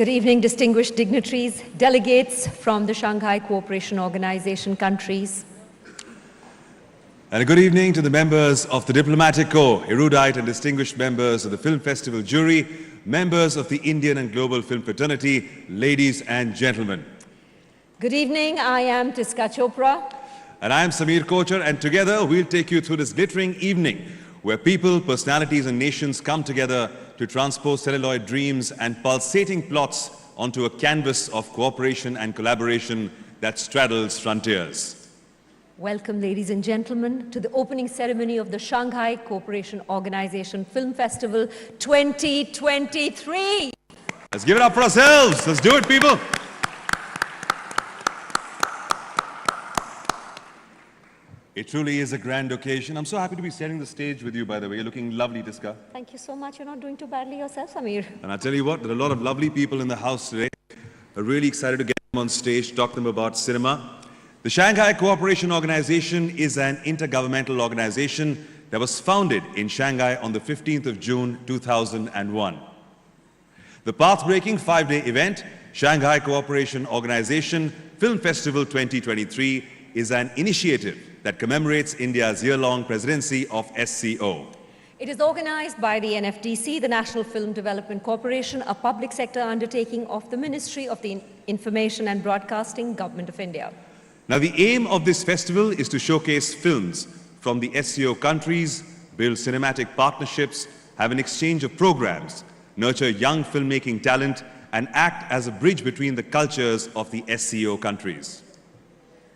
Good evening, distinguished dignitaries, delegates from the Shanghai Cooperation Organization countries. And a good evening to the members of the Diplomatic Corps, erudite and distinguished members of the Film Festival jury, members of the Indian and Global Film Fraternity, ladies and gentlemen. Good evening, I am Tiska Chopra. And I am Samir Kochar, and together we'll take you through this glittering evening where people, personalities and nations come together to transpose celluloid dreams and pulsating plots onto a canvas of cooperation and collaboration that straddles frontiers. Welcome, ladies and gentlemen, to the opening ceremony of the Shanghai Cooperation Organization Film Festival 2023. Let's give it up for ourselves. Let's do it, people. It truly is a grand occasion. I'm so happy to be sharing the stage with you, by the way. You're looking lovely, Tiska. Thank you so much. You're not doing too badly yourself, Samir. And I'll tell you what, there are a lot of lovely people in the house today. I'm really excited to get them on stage, talk to them about cinema. The Shanghai Cooperation Organization is an intergovernmental organization that was founded in Shanghai on the 15th of June, 2001. The path-breaking 5-day event, Shanghai Cooperation Organization Film Festival 2023, is an initiative that commemorates India's year-long presidency of SCO. It is organized by the NFDC, the National Film Development Corporation, a public sector undertaking of the Ministry of the Information and Broadcasting, Government of India. Now, the aim of this festival is to showcase films from the SCO countries, build cinematic partnerships, have an exchange of programs, nurture young filmmaking talent, and act as a bridge between the cultures of the SCO countries.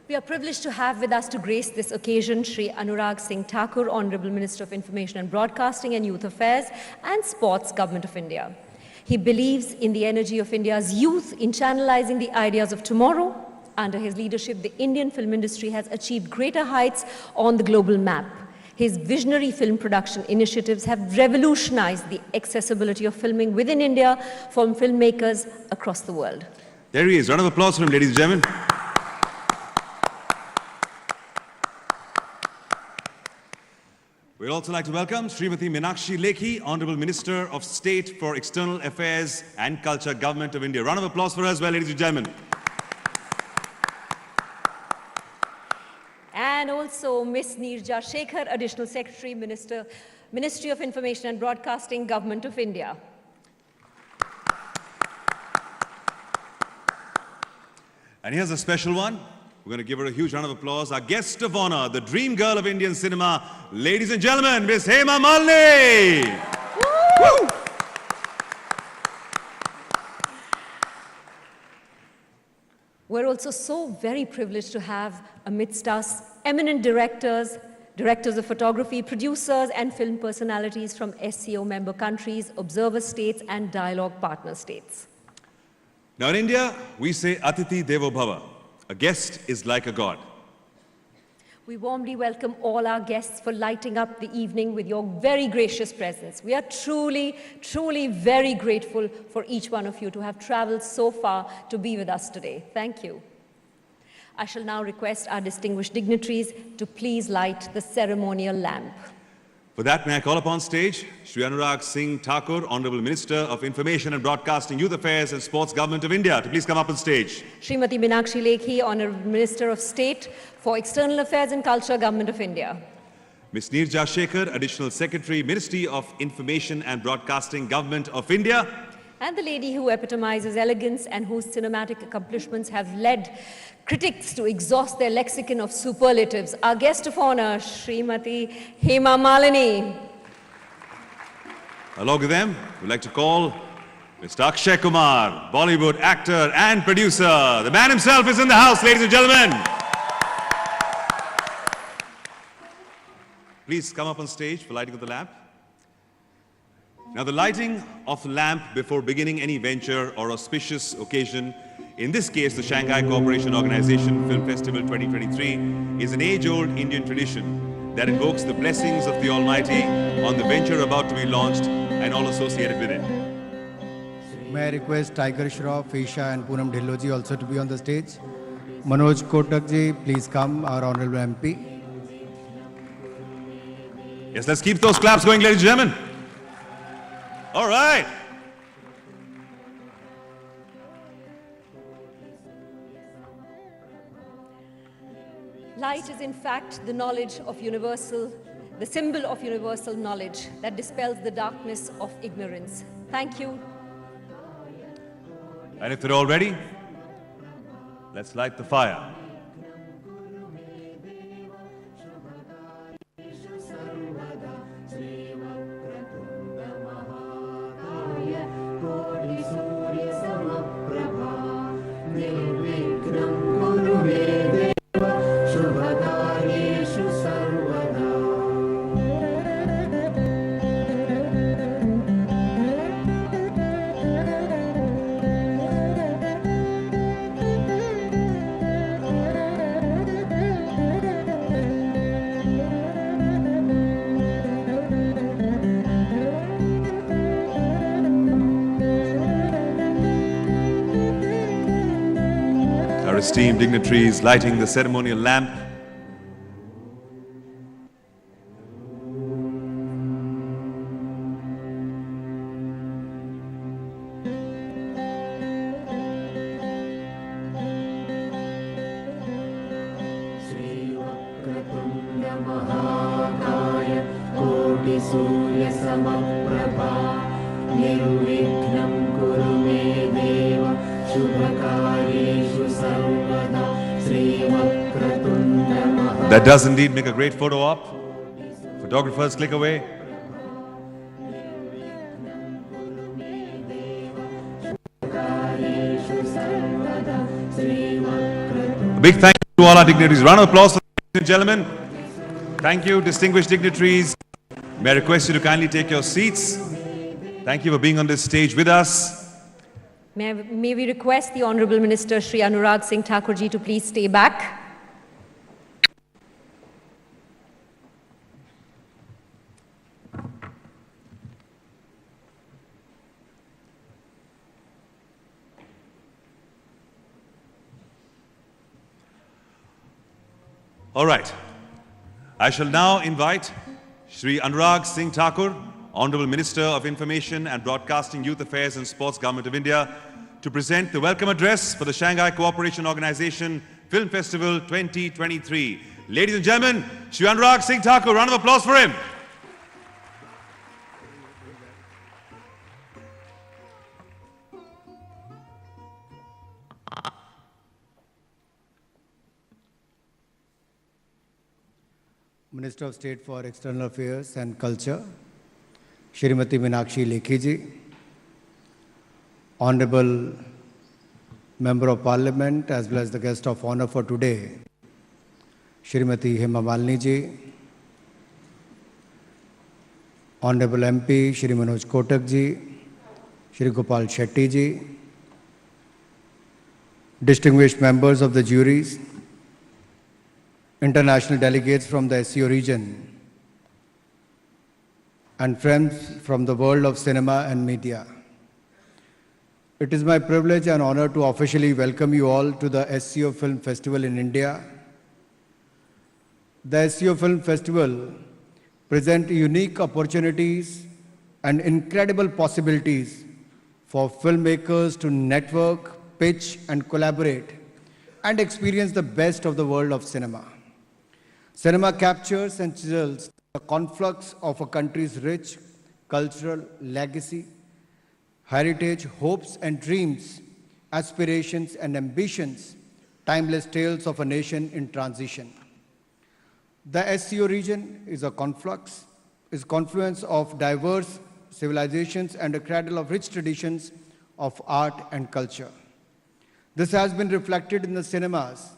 We are privileged to have with us to grace this occasion Shri Anurag Singh Thakur, Honorable Minister of Information and Broadcasting and Youth Affairs and Sports, Government of India. He believes in the energy of India's youth in channelizing the ideas of tomorrow. Under his leadership, the Indian film industry has achieved greater heights on the global map. His visionary film production initiatives have revolutionized the accessibility of filming within India from filmmakers across the world. There he is. Round of applause for him, ladies and gentlemen. We'd also like to welcome Srimati Meenakshi Lekhi, Honorable Minister of State for External Affairs and Culture, Government of India. Round of applause for her as well, ladies and gentlemen. And also Ms. Neerja Shekhar, Additional Secretary, Ministry of Information and Broadcasting, Government of India. And here's a special one. We're going to give her a huge round of applause. Our guest of honor, the dream girl of Indian cinema, ladies and gentlemen, Ms. Hema Malini. Woo! We're also so very privileged to have amidst us eminent directors, directors of photography, producers, and film personalities from SCO member countries, observer states, and dialogue partner states. Now in India, we say Atiti Devo Bhava. A guest is like a god. We warmly welcome all our guests for lighting up the evening with your very gracious presence. We are truly, truly very grateful for each one of you to have traveled so far to be with us today. Thank you. I shall now request our distinguished dignitaries to please light the ceremonial lamp. For that, may I call upon stage Shri Anurag Singh Thakur, Honorable Minister of Information and Broadcasting, Youth Affairs and Sports, Government of India, to please come up on stage. Srimati Meenakshi Lekhi, Honorable Minister of State for External Affairs and Culture, Government of India. Ms. Neerja Shekhar, Additional Secretary, Ministry of Information and Broadcasting, Government of India. And the lady who epitomizes elegance and whose cinematic accomplishments have led critics to exhaust their lexicon of superlatives. Our guest of honor, Srimati Hema Malini. Along with them, we'd like to call Mr. Akshay Kumar, Bollywood actor and producer. The man himself is in the house, ladies and gentlemen. Please come up on stage for lighting of the lamp. Now, the lighting of the lamp before beginning any venture or auspicious occasion, in this case, the Shanghai Cooperation Organization Film Festival 2023, is an age-old Indian tradition that invokes the blessings of the Almighty on the venture about to be launched and all associated with it. May I request Tiger Shroff, Isha and Poonam Dhilloji also to be on the stage. Manoj Kotak ji, please come, our Honorable MP. Yes, let's keep those claps going, ladies and gentlemen. All right. Light is in fact the knowledge of universal, the symbol of universal knowledge that dispels the darkness of ignorance. Thank you. And if they're all ready, let's light the fire. Our esteemed dignitaries lighting the ceremonial lamp. That does indeed make a great photo op. Photographers, click away. A big thank you to all our dignitaries. Round of applause for ladies and gentlemen. Thank you, distinguished dignitaries. May I request you to kindly take your seats. Thank you for being on this stage with us. May we request the Honorable Minister Shri Anurag Singh Thakur ji to please stay back. All right. I shall now invite Shri Anurag Singh Thakur, Honorable Minister of Information and Broadcasting, Youth Affairs and Sports, Government of India, to present the welcome address for the Shanghai Cooperation Organization Film Festival 2023. Ladies and gentlemen, Shri Anurag Singh Thakur, round of applause for him. Minister of State for External Affairs and Culture, Shrimati Meenakshi Lekhi ji, Honorable Member of Parliament as well as the guest of honor for today, Shrimati Hema Malini ji, Honorable MP Shri Manoj Kotak ji, Shri Gopal Shetty ji, distinguished members of the juries, international delegates from the SCO region, and friends from the world of cinema and media. It is my privilege and honor to officially welcome you all to the SCO Film Festival in India. The SCO Film Festival presents unique opportunities and incredible possibilities for filmmakers to network, pitch, and collaborate and experience the best of the world of cinema. Cinema captures and chisels the conflux of a country's rich cultural legacy, heritage, hopes and dreams, aspirations and ambitions, timeless tales of a nation in transition. The SCO region is a confluence of diverse civilizations and a cradle of rich traditions of art and culture. This has been reflected in the cinemas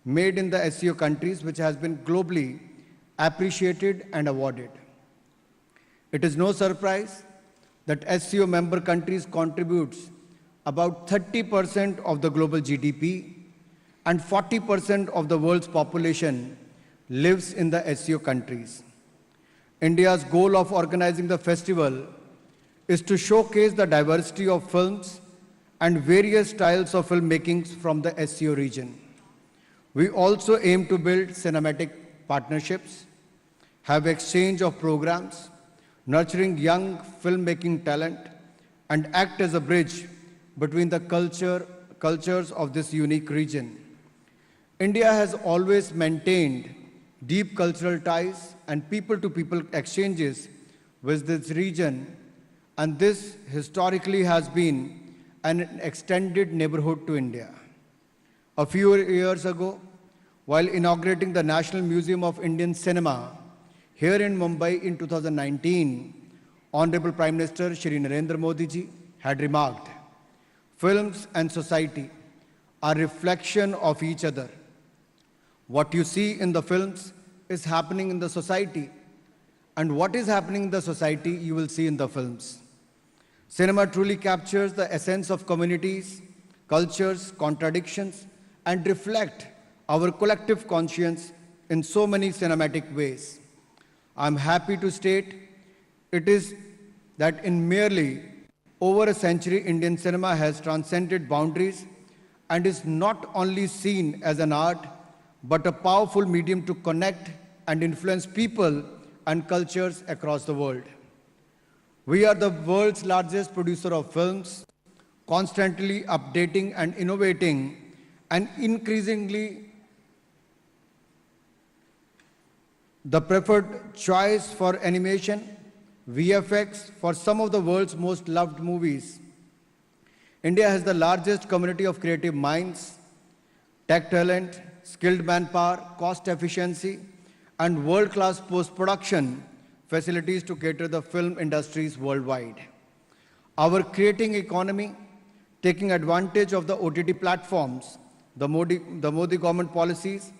made in the SCO countries, which has been globally appreciated and awarded. It is no surprise that SCO member countries contributes about 30% of the global GDP and 40% of the world's population lives in the SCO countries. India's goal of organizing the festival is to showcase the diversity of films and various styles of filmmaking from the SCO region. We also aim to build cinematic partnerships, have exchange of programs, nurturing young filmmaking talent, and act as a bridge between the cultures of this unique region. India has always maintained deep cultural ties and people-to-people exchanges with this region, and this historically has been an extended neighborhood to India. A few years ago, while inaugurating the National Museum of Indian Cinema here in Mumbai in 2019, Honorable Prime Minister Shri Narendra Modi ji had remarked, films and society are reflection of each other. What you see in the films is happening in the society, and what is happening in the society you will see in the films. Cinema truly captures the essence of communities, cultures, contradictions, and reflect our collective conscience in so many cinematic ways. I'm happy to state it is that in merely over a century, Indian cinema has transcended boundaries and is not only seen as an art, but a powerful medium to connect and influence people and cultures across the world. We are the world's largest producer of films, constantly updating and innovating, and increasingly the preferred choice for animation, VFX for some of the world's most loved movies. India has the largest community of creative minds, tech talent, skilled manpower, cost efficiency, and world-class post-production facilities to cater the film industries worldwide. Our creating economy, taking advantage of the OTT platforms, the Modi government policies,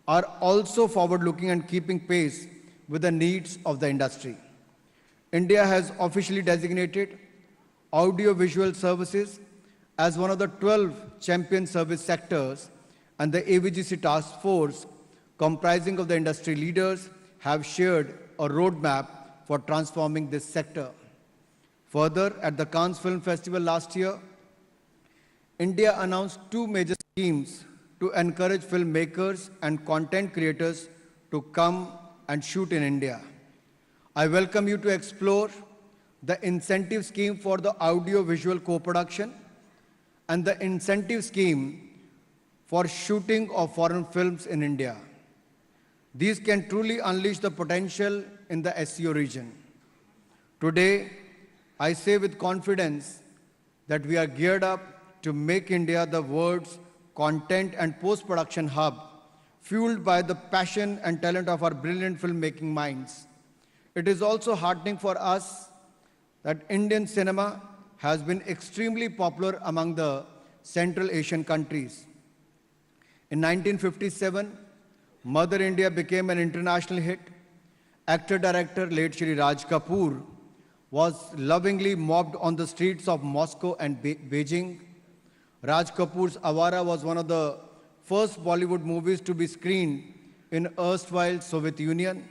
are also forward-looking and keeping pace with the needs of the industry. India has officially designated audiovisual services as one of the 12 champion service sectors, and the AVGC task force, comprising of the industry leaders, have shared a roadmap for transforming this sector. Further, at the Cannes Film Festival last year, India announced two major schemes to encourage filmmakers and content creators to come and shoot in India. I welcome you to explore the incentive scheme for the audio-visual co-production and the incentive scheme for shooting of foreign films in India. These can truly unleash the potential in the SCO region. Today, I say with confidence that we are geared up to make India the world's content and post-production hub, fueled by the passion and talent of our brilliant filmmaking minds. It is also heartening for us that Indian cinema has been extremely popular among the Central Asian countries. In 1957, Mother India became an international hit. Actor-director late Shri Raj Kapoor was lovingly mobbed on the streets of Moscow and Beijing. Raj Kapoor's Awara was one of the first Bollywood movies to be screened in erstwhile Soviet Union.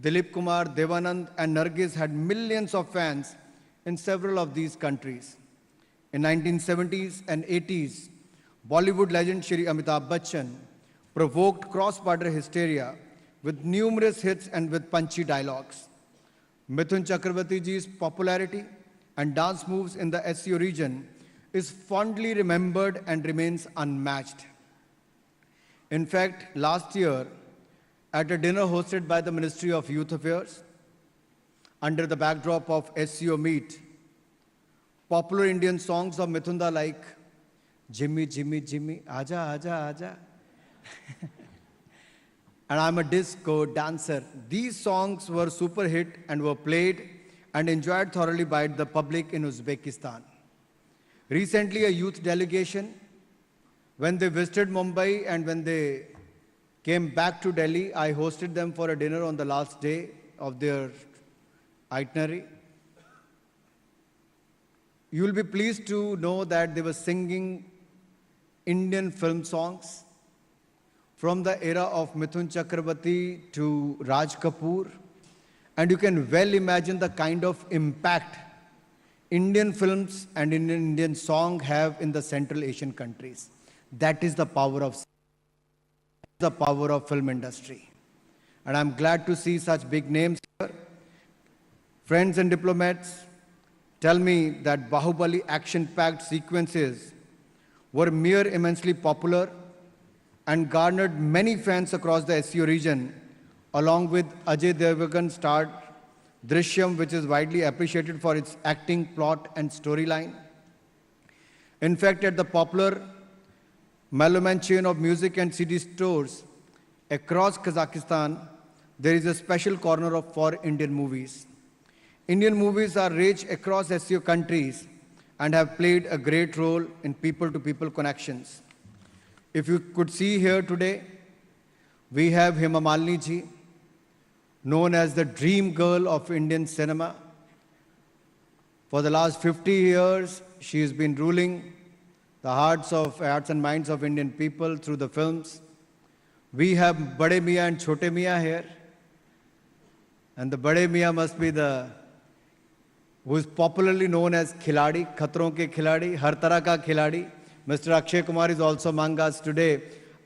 Dilip Kumar, Devanand and Nargis had millions of fans in several of these countries. In 1970s and 80s, Bollywood legend Shri Amitabh Bachchan provoked cross-border hysteria with numerous hits and with punchy dialogues. Mithun Chakravarti ji's popularity and dance moves in the SCO region is fondly remembered and remains unmatched. In fact, last year, at a dinner hosted by the Ministry of Youth Affairs, under the backdrop of SCO Meet, popular Indian songs of Mithunda like Jimmy, Jimmy, Jimmy, Aja, Aja, Aja, and I'm a disco dancer. These songs were super hit and were played and enjoyed thoroughly by the public in Uzbekistan. Recently, a youth delegation, when they visited Mumbai and when they came back to Delhi, I hosted them for a dinner on the last day of their itinerary. You will be pleased to know that they were singing Indian film songs from the era of Mithun Chakravarti to Raj Kapoor, and you can well imagine the kind of impact Indian films and Indian song have in the Central Asian countries. That is the power of film industry. And I'm glad to see such big names here. Friends and diplomats tell me that Bahubali action-packed sequences were mere immensely popular and garnered many fans across the SCO region, along with Ajay Devgan starred Drishyam, which is widely appreciated for its acting, plot, and storyline. In fact, at the popular Meloman chain of music and CD stores across Kazakhstan, there is a special corner for Indian movies. Indian movies are rich across SCO countries and have played a great role in people-to-people connections. If you could see here today, we have Hema Malini ji, known as the dream girl of Indian cinema. For the last 50 years, she has been ruling the hearts and minds of Indian people through the films. We have Bade Miyan and Chote Miyan here. And the Bade Miyan must be who is popularly known as Khiladi, Khatron ke Khiladi, Har Tarah ka Khiladi. Mr. Akshay Kumar is also among us today.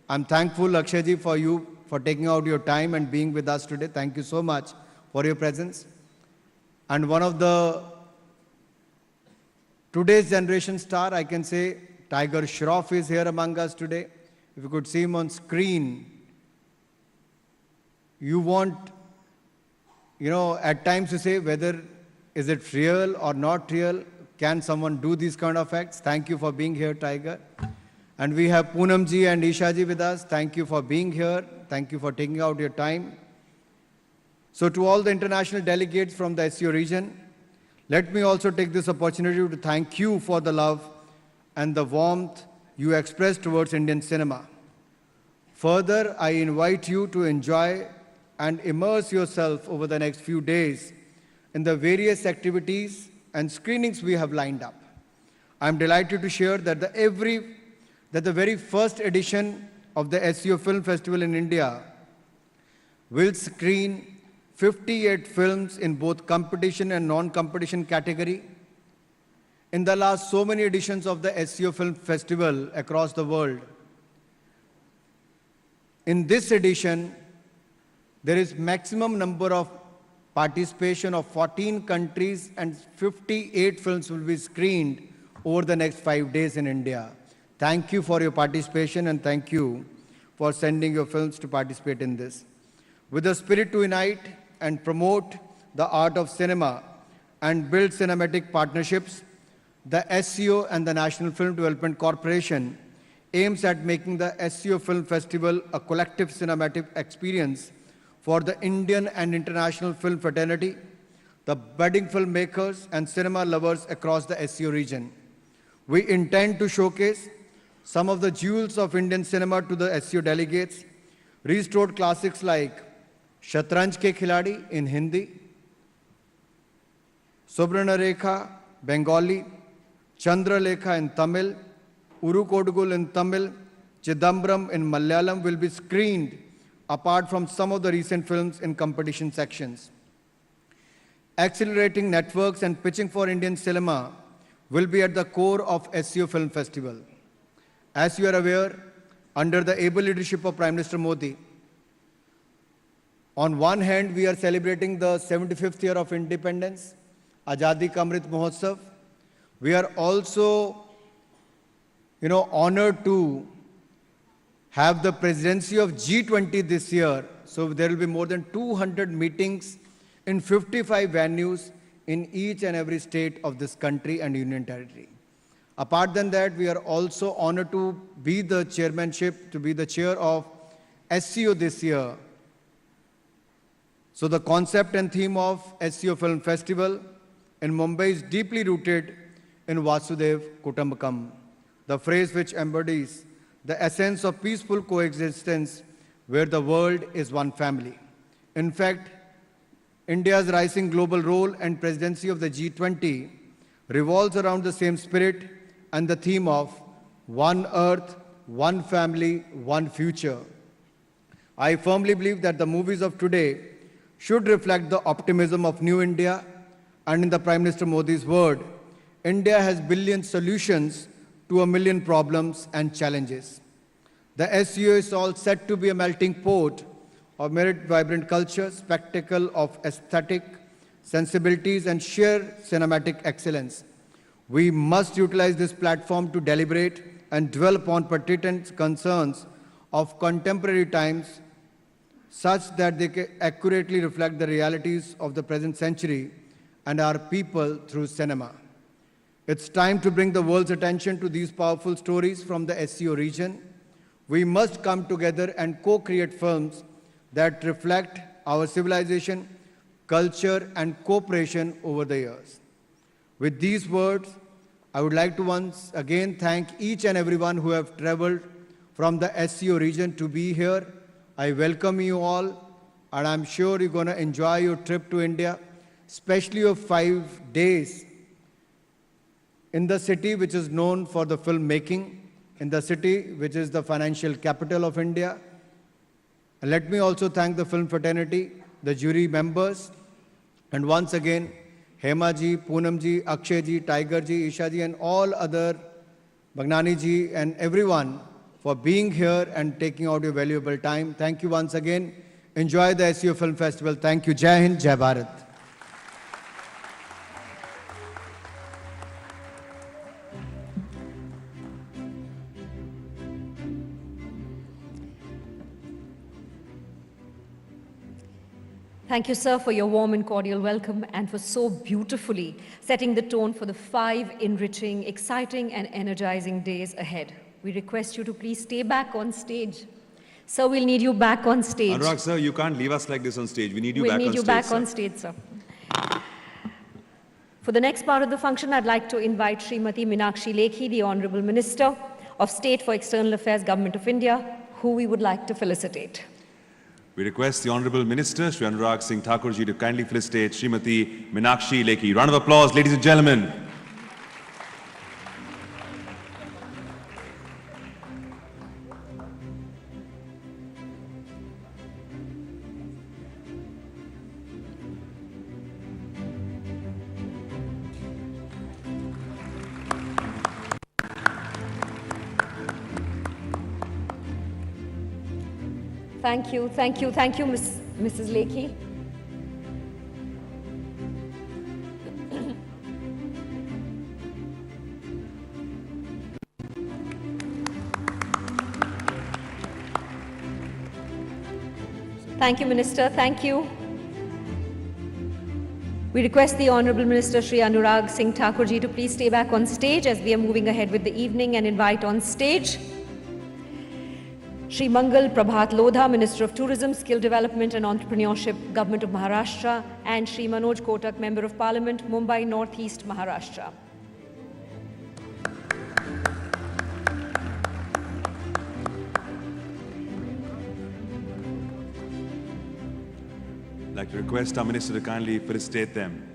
I'm thankful, Akshay ji, for taking out your time and being with us today. Thank you so much for your presence. And one of today's generation star, I can say, Tiger Shroff is here among us today. If you could see him on screen, you want, at times to say whether is it real or not real. Can someone do these kind of acts? Thank you for being here, Tiger. And we have Poonam ji and Isha ji with us. Thank you for being here. Thank you for taking out your time. So to all the international delegates from the SCO region, let me also take this opportunity to thank you for the love and the warmth you express towards Indian cinema. Further, I invite you to enjoy and immerse yourself over the next few days in the various activities and screenings we have lined up. I'm delighted to share that the very first edition of the SCO Film Festival in India will screen 58 films in both competition and non-competition category. In the last so many editions of the SCO Film Festival across the world, in this edition, there is maximum number of participation of 14 countries and 58 films will be screened over the next 5 days in India. Thank you for your participation and thank you for sending your films to participate in this. With the spirit to unite and promote the art of cinema and build cinematic partnerships, the SCO and the National Film Development Corporation aims at making the SCO Film Festival a collective cinematic experience for the Indian and international film fraternity, the budding filmmakers and cinema lovers across the SCO region. We intend to showcase some of the jewels of Indian cinema to the SCO delegates, restored classics like Shatranj Ke Khiladi in Hindi, Subrana Rekha, Bengali, Chandra Lekha in Tamil, Urukodugul in Tamil, Chidambaram in Malayalam will be screened apart from some of the recent films in competition sections. Accelerating networks and pitching for Indian cinema will be at the core of SCO Film Festival. As you are aware, under the able leadership of Prime Minister Modi, on one hand, we are celebrating the 75th year of independence, Azadi Ka Amrit Mahotsav. We are also, honored to have the presidency of G20 this year. So there will be more than 200 meetings in 55 venues in each and every state of this country and union territory. Apart than that, we are also honored to be the chair of SCO this year. So the concept and theme of SCO Film Festival in Mumbai is deeply rooted in Vasudev Kutumbakam, the phrase which embodies the essence of peaceful coexistence where the world is one family. In fact, India's rising global role and presidency of the G20 revolves around the same spirit and the theme of one earth, one family, one future. I firmly believe that the movies of today should reflect the optimism of New India, and in the Prime Minister Modi's word, India has billion solutions to a million problems and challenges. The SCO is all set to be a melting pot of myriad vibrant culture, spectacle of aesthetic sensibilities and sheer cinematic excellence. We must utilize this platform to deliberate and dwell upon pertinent concerns of contemporary times such that they accurately reflect the realities of the present century and our people through cinema. It's time to bring the world's attention to these powerful stories from the SCO region. We must come together and co-create films that reflect our civilization, culture, and cooperation over the years. With these words, I would like to once again thank each and everyone who have traveled from the SCO region to be here. I welcome you all, and I'm sure you're going to enjoy your trip to India, especially your 5 days in the city which is known for the filmmaking, in the city which is the financial capital of India. And let me also thank the film fraternity, the jury members, and once again, Hema ji, Poonam ji, Akshay ji, Tiger ji, Isha ji, and all other, Bhagnani ji, and everyone for being here and taking out your valuable time. Thank you once again. Enjoy the SCO Film Festival. Thank you. Jai Hind, Jai Bharat. Thank you, sir, for your warm and cordial welcome and for so beautifully setting the tone for the 5 enriching, exciting, and energizing days ahead. We request you to please stay back on stage. Sir, we'll need you back on stage. Anurag, sir, you can't leave us like this on stage. We need you back on stage. We'll need you back on stage, sir. For the next part of the function, I'd like to invite Srimati Meenakshi Lekhi, the Honorable Minister of State for External Affairs, Government of India, who we would like to felicitate. We request the Honorable Minister, Shri Anurag Singh Thakur ji, to kindly felicitate Srimati Meenakshi Lekhi. Round of applause, ladies and gentlemen. Thank you, thank you, thank you, Mrs. Lekhi. Thank you, Minister, thank you. We request the Honorable Minister Shri Anurag Singh Thakur ji to please stay back on stage as we are moving ahead with the evening, and invite on stage Shri Mangal Prabhat Lodha, Minister of Tourism, Skill Development and Entrepreneurship, Government of Maharashtra, and Shri Manoj Kotak, Member of Parliament, Mumbai North East, Maharashtra. I'd like to request our Minister to kindly felicitate them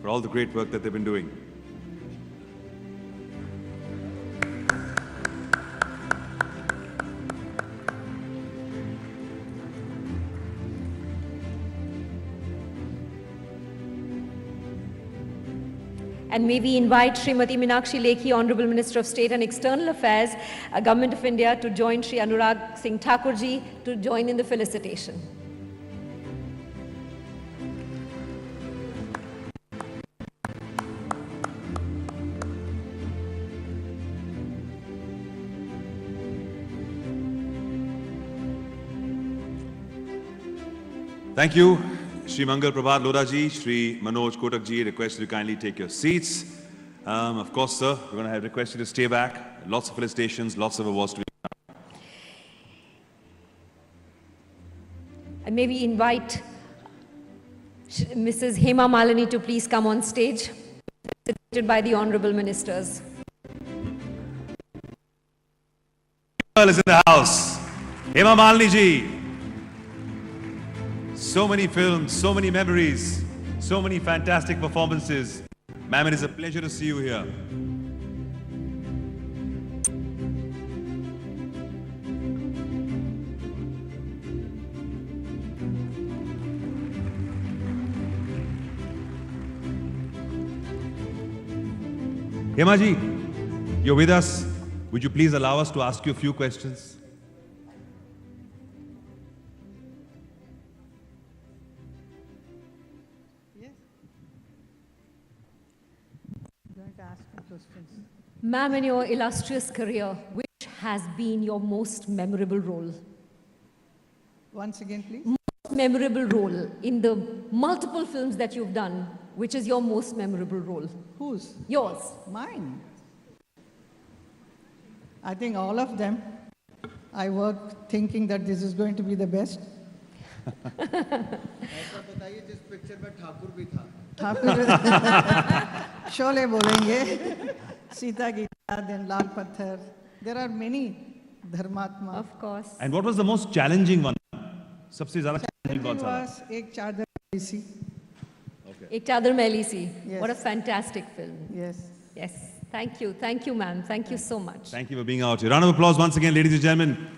for all the great work that they've been doing. And may we invite Srimati Meenakshi Lekhi, Honorable Minister of State and External Affairs, Government of India, to join Shri Anurag Singh Thakur ji to join in the felicitation. Thank you, Shri Mangal Prabhat Lodha ji, Shri Manoj Kotak ji. Request you to kindly take your seats. Of course, sir, we're going to request you to stay back. Lots of felicitations, lots of awards to be. And may we invite Mrs. Hema Malini to please come on stage, felicitated by the Honorable Ministers. Girl is in the house. Hema Malini ji. So many films, so many memories, so many fantastic performances. Ma'am, it is a pleasure to see you here. Hema ji, you're with us. Would you please allow us to ask you a few questions? Ma'am, in your illustrious career, which has been your most memorable role? Once again, please. Memorable role in the multiple films that you've done, which is your most memorable role? Whose? Yours. Mine. I think all of them. I worked thinking that this is going to be the best. ऐसा बताइए जिस picture में ठाकुर भी था ठाकुर शोले बोलेंगे Sita Gita then लाल पत्थर. There are many धर्मात्मा. Of course. And what was the most challenging one? सबसे ज़्यादा challenging कौन It सा था? was एक चादर सी. Ek Chadar Maili Si. Yes. What a fantastic film. Yes. Yes. Thank you, ma'am. Thank you so much. Thank you for being out here. Round of applause once again, ladies and gentlemen.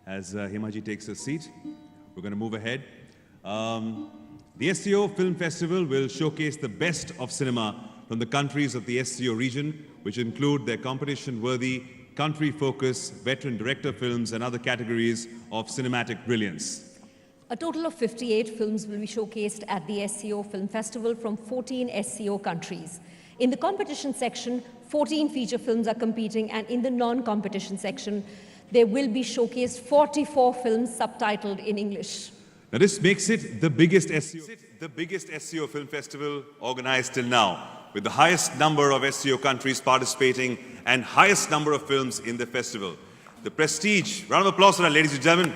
As Himaji takes a seat, we're going to move ahead. The SCO Film Festival will showcase the best of cinema from the countries of the SCO region, which include their competition-worthy, country-focused, veteran director films and other categories of cinematic brilliance. A total of 58 films will be showcased at the SCO Film Festival from 14 SCO countries. In the competition section, 14 feature films are competing, and in the non-competition section, there will be showcased 44 films subtitled in English. Now this makes it the biggest SCO Film Festival organized till now, with the highest number of SCO countries participating and highest number of films in the festival. The prestige, round of applause for that, ladies and gentlemen.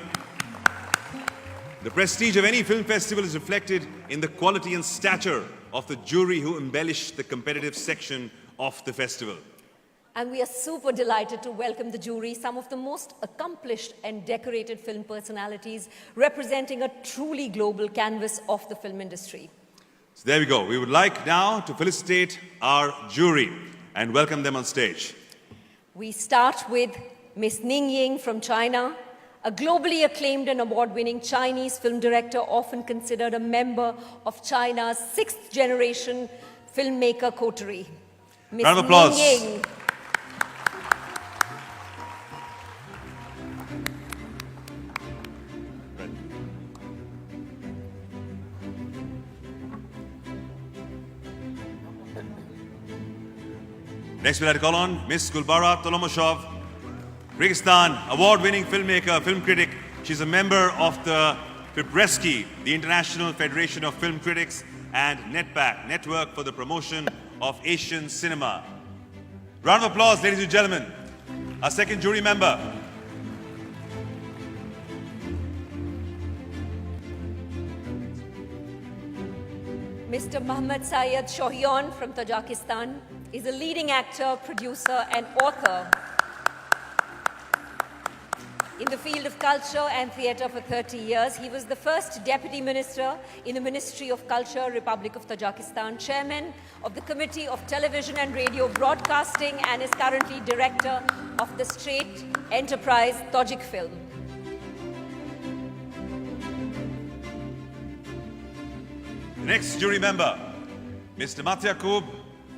The prestige of any film festival is reflected in the quality and stature of the jury who embellish the competitive section of the festival. And we are super delighted to welcome the jury, some of the most accomplished and decorated film personalities representing a truly global canvas of the film industry. So there we go. We would like now to felicitate our jury and welcome them on stage. We start with Miss Ning Ying from China, a globally acclaimed and award-winning Chinese film director, often considered a member of China's sixth-generation filmmaker coterie. Miss Round of applause. Ning Ying. Next, we'd like to call on Miss Gulbara Tolomoshov, Kyrgyzstan, award-winning filmmaker, film critic. She's a member of the Fibreski, the International Federation of Film Critics, and NetPAC, Network for the Promotion of Asian Cinema. Round of applause, ladies and gentlemen. Our second jury member. Mr. Mohammad Syed Shohyon from Tajikistan is a leading actor, producer, and author in the field of culture and theatre for 30 years. He was the first Deputy Minister in the Ministry of Culture, Republic of Tajikistan, Chairman of the Committee of Television and Radio Broadcasting, and is currently Director of the State Enterprise Tajik Film. The next jury member, Mr. Matyakub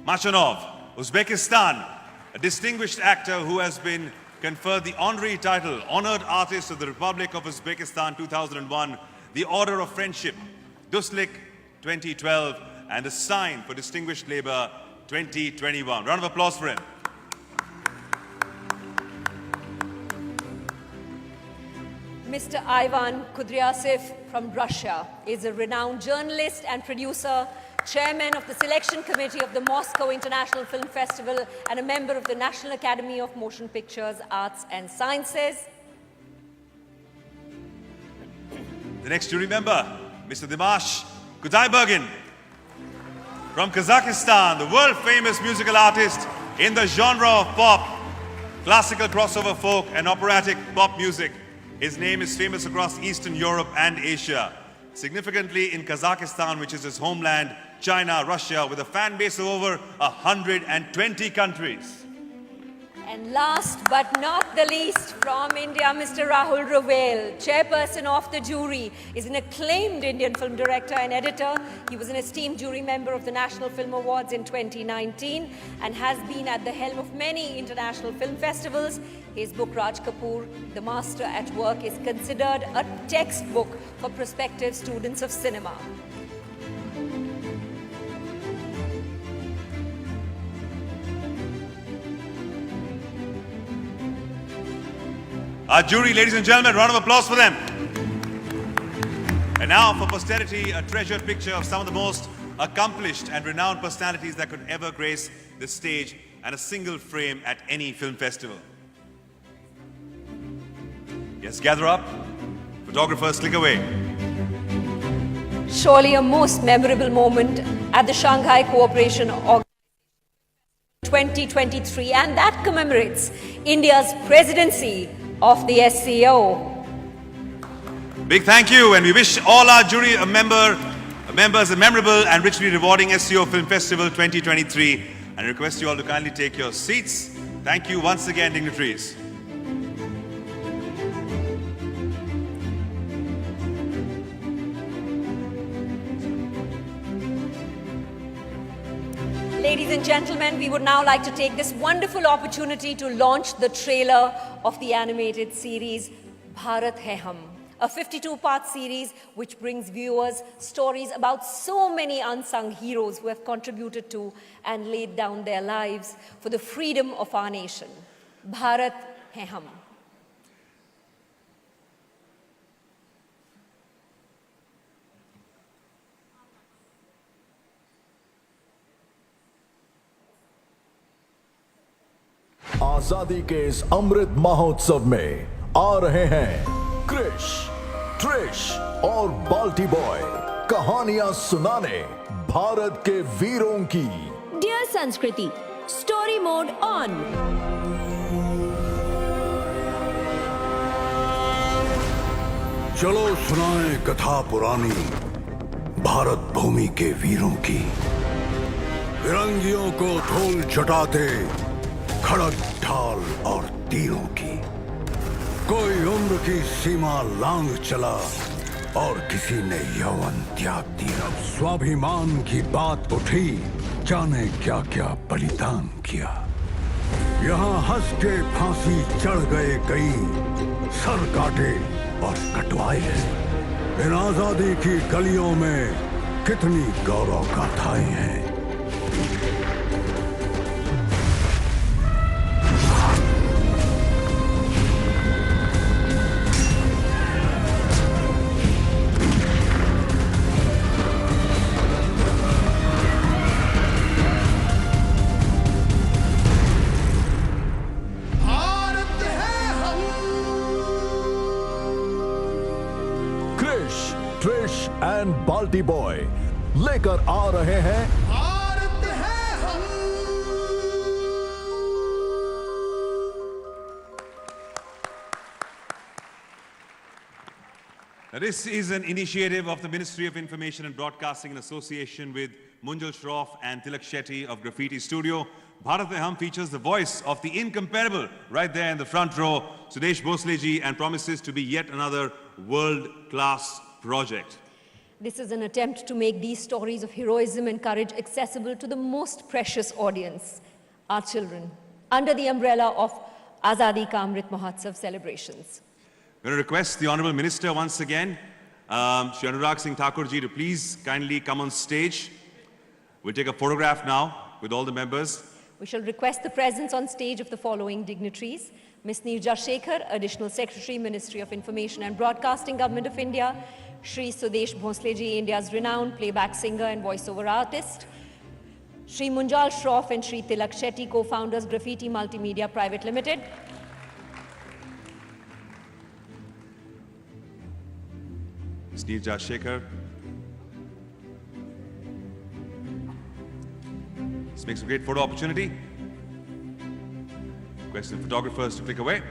Machanov, Uzbekistan, a distinguished actor who has been conferred the honorary title, Honored Artist of the Republic of Uzbekistan 2001, the Order of Friendship, Duslik 2012, and the Sign for Distinguished Labor 2021. Round of applause for him. Mr. Ivan Kudryavtsev from Russia is a renowned journalist and producer, chairman of the selection committee of the Moscow International Film Festival, and a member of the National Academy of Motion Pictures, Arts and Sciences. The next jury member, Mr. Dimash Kudaibergen from Kazakhstan, the world-famous musical artist in the genre of pop, classical crossover folk, and operatic pop music. His name is famous across Eastern Europe and Asia. Significantly in Kazakhstan, which is his homeland, China, Russia, with a fan base of over 120 countries. And last but not the least, from India, Mr. Rahul Ravel, chairperson of the jury, is an acclaimed Indian film director and editor. He was an esteemed jury member of the National Film Awards in 2019 and has been at the helm of many international film festivals. His book, Raj Kapoor, The Master at Work, is considered a textbook for prospective students of cinema. Our jury, ladies and gentlemen, round of applause for them. And now for posterity, a treasured picture of some of the most accomplished and renowned personalities that could ever grace the stage and a single frame at any film festival. Yes, gather up. Photographers, click away. Surely a most memorable moment at the Shanghai Cooperation Organization 2023, and that commemorates India's presidency of the SCO. Big thank you, and we wish all our jury members a memorable and richly rewarding SCO Film Festival 2023, and I request you all to kindly take your seats. Thank you once again, dignitaries. Ladies and gentlemen, we would now like to take this wonderful opportunity to launch the trailer of the animated series Bharat Hai Hum, a 52-part series which brings viewers stories about so many unsung heroes who have contributed to and laid down their lives for the freedom of our nation. Bharat Hai Hum. आजादी के इस अमृत महोत्सव में आ रहे हैं Krrish, Trish और बाल्टी boy कहानियां सुनाने भारत के वीरों की। डियर संस्कृति, स्टोरी मोड ऑन। चलो सुनाएं कथा पुरानी भारत भूमि के वीरों की। फिरंगियों को धूल चटाते खड़क ढाल और तीरों की। कोई उम्र की सीमा लांघ चला और किसी ने यौवन त्याग दिया। स्वाभिमान की बात उठी, जाने क्या क्या बलिदान किया। यहाँ हंस के फांसी चढ़ गए कई, सर काटे और कटवाए हैं। इन आजादी की गलियों में कितनी गौरव गाथाएं हैं। ट्रिश एंड बाल्टी बॉय लेकर आ रहे हैं भारत है हम। Now, this is an initiative of the Ministry of Information and Broadcasting in association with Munjal Shroff and Tilak Shetty of Graffiti Studio. Bharat Hai Hum features the voice of the incomparable right there in the front row, Sudesh Bhosleji, and promises to be yet another world-class project. This is an attempt to make these stories of heroism and courage accessible to the most precious audience, our children, under the umbrella of Azadi Ka Amrit Mahotsav celebrations. I'm going to request the Honourable Minister once again, Shri Anurag Singh Thakur ji, to please kindly come on stage. We'll take a photograph now with all the members. We shall request the presence on stage of the following dignitaries: Ms. Neerja Shekhar, Additional Secretary, Ministry of Information and Broadcasting, Government of India; Shri Sudesh Bhosleji, India's renowned playback singer and voiceover artist; Shri Munjal Shroff and Shri Tilak Shetty, co-founders, Graffiti Multimedia Private Limited; Ms. Neerja Shekhar. This makes a great photo opportunity. Requesting photographers to click away.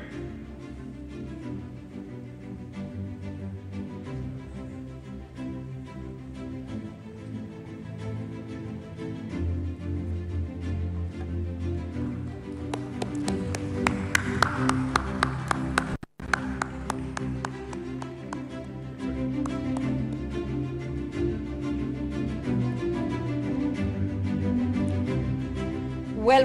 Well,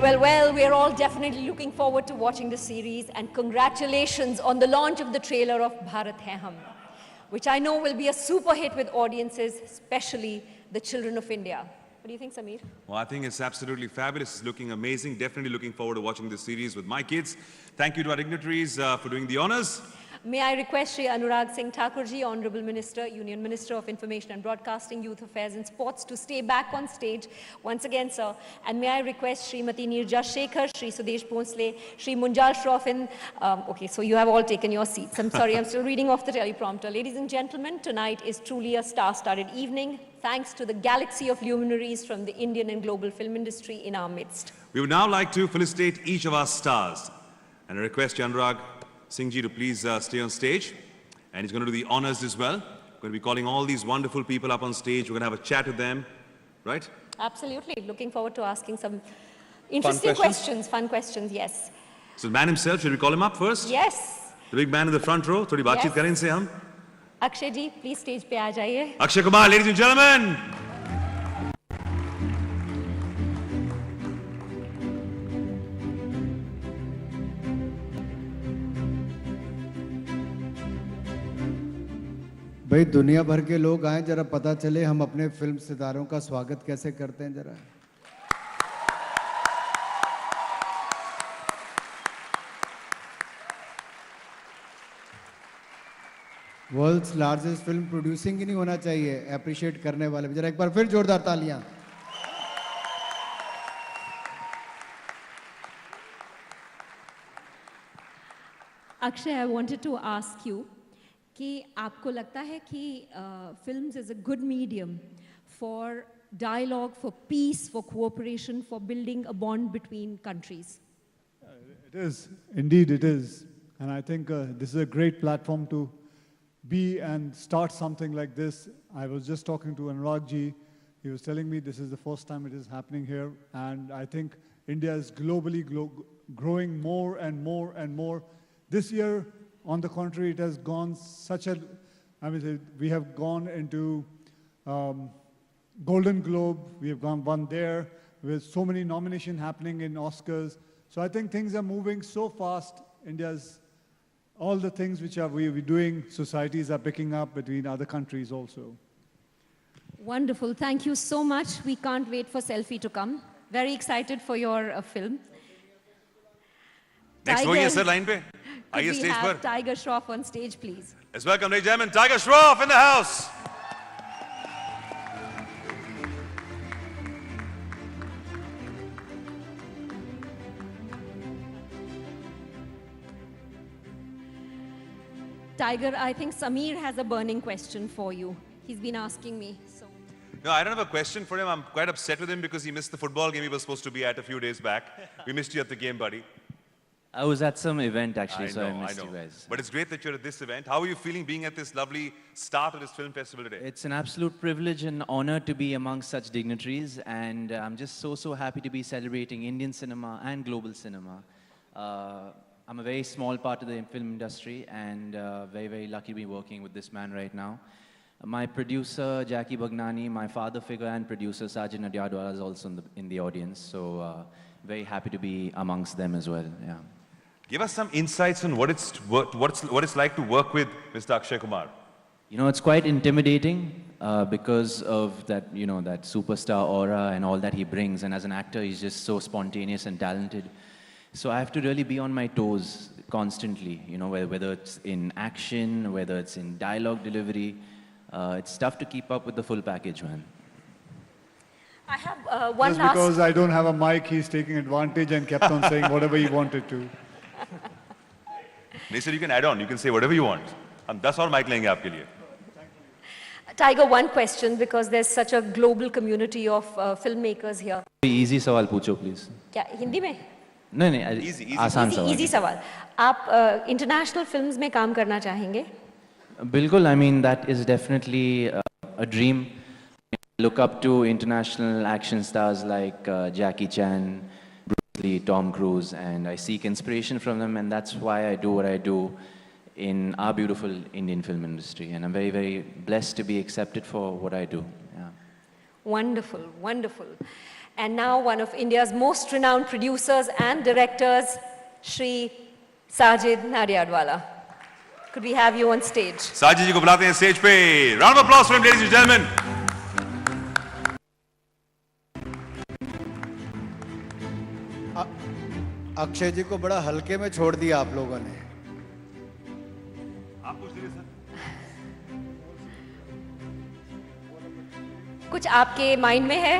we're all definitely looking forward to watching the series, and congratulations on the launch of the trailer of Bharat Hai Hum, which I know will be a super hit with audiences, especially the children of India. What do you think, Sameer? Well, I think it's absolutely fabulous. It's looking amazing. Definitely looking forward to watching this series with my kids. Thank you to our dignitaries for doing the honors. May I request Shri Anurag Singh Thakurji, Honorable Minister, Union Minister of Information and Broadcasting, Youth Affairs and Sports, to stay back on stage once again, sir. And may I request Srimati Neerja Shekhar, Shri Sudesh Bhonsle, Shri Munjal Shroff, and okay, so you have all taken your seats. I'm sorry, I'm still reading off the teleprompter. Ladies and gentlemen, tonight is truly a star-studded evening, thanks to the galaxy of luminaries from the Indian and global film industry in our midst. We would now like to felicitate each of our stars. And I request Anurag Singh ji to please stay on stage. And he's going to do the honors as well. We're going to be calling all these wonderful people up on stage. We're going to have a chat with them, right? Absolutely. Looking forward to asking some interesting questions. Fun questions, yes. So the man himself, should we call him up first? Yes. The big man in the front row. Thodi baatcheet kare inse hum. Akshay ji, please stage pe aa jaiye. Akshay Kumar, ladies and gentlemen. भाई दुनिया भर के लोग आए, जरा पता चले हम अपने फिल्म सितारों का स्वागत कैसे करते हैं जरा. वर्ल्ड्स लार्जेस्ट फिल्म प्रोड्यूसिंग ही नहीं होना चाहिए, अप्रिशिएट करने वाले. जरा एक बार फिर जोरदार तालियां. Akshay, I wanted to ask you कि आपको लगता है कि films is a good medium for dialogue, for peace, for cooperation, for building a bond between countries? It is, indeed it is. And I think this is a great platform to be and start something like this. I was just talking to Anurag ji. He was telling me this is the first time it is happening here. And I think India is globally growing more and more and more. This year, on the contrary, it has gone we have gone into Golden Globe, we have won there, with so many nominations happening in Oscars. So I think things are moving so fast. India's, all the things which we're doing, societies are picking up between other countries also. Wonderful. Thank you so much. We can't wait for Selfie to come. Very excited for your film. Next wo hi hai sir line pe. Aaiye stage par. Tiger Shroff on stage, please. Let's welcome, ladies and gentlemen, Tiger Shroff in the house. Tiger, I think Sameer has a burning question for you. He's been asking me. So. No, I don't have a question for him. I'm quite upset with him because he missed the football game he was supposed to be at a few days back. We missed you at the game, buddy. I was at some event actually, so I missed you guys. But it's great that you're at this event. How are you feeling being at this lovely start of this film festival today? It's an absolute privilege and honor to be amongst such dignitaries, and I'm just so happy to be celebrating Indian cinema and global cinema. I'm a very small part of the film industry, and very lucky to be working with this man right now. My producer, Jackie Bagnani, my father figure and producer, Sajid Nadyadwala, is also in the audience, so very happy to be amongst them as well. Yeah. Give us some insights on what it's like to work with Mr. Akshay Kumar. You know, it's quite intimidating because of that, that superstar aura and all that he brings. And as an actor, he's just so spontaneous and talented. So I have to really be on my toes constantly, whether it's in action, whether it's in dialogue delivery. It's tough to keep up with the full package, man. I have one Just last... because I don't have a mic, he's taking advantage and kept on saying whatever he wanted to. They said you can add on, you can say whatever you want. That's all mic lenge aapke liye. Tiger, one question, because there's such a global community of filmmakers here. Easy सवाल पूछो, please. क्या हिंदी में? नहीं, Easy. आसान सवाल. Easy सवाल. आप international films में काम करना चाहेंगे? बिल्कुल, I mean, that is definitely a dream. I look up to international action stars like Jackie Chan, Bruce Lee, Tom Cruise, and I seek inspiration from them, and that's why I do what I do in our beautiful Indian film industry. And I'm very blessed to be accepted for what I do. Yeah. Wonderful, wonderful. And now one of India's most renowned producers and directors, Shri Sajid Nadiadwala. Could we have you on stage? Sajid जी को बुलाते हैं stage पे. Round of applause for him, ladies and gentlemen. Akshay जी को बड़ा हल्के में छोड़ दिया आप लोगों ने. आप पूछ लीजिए सर. कुछ आपके माइंड में है?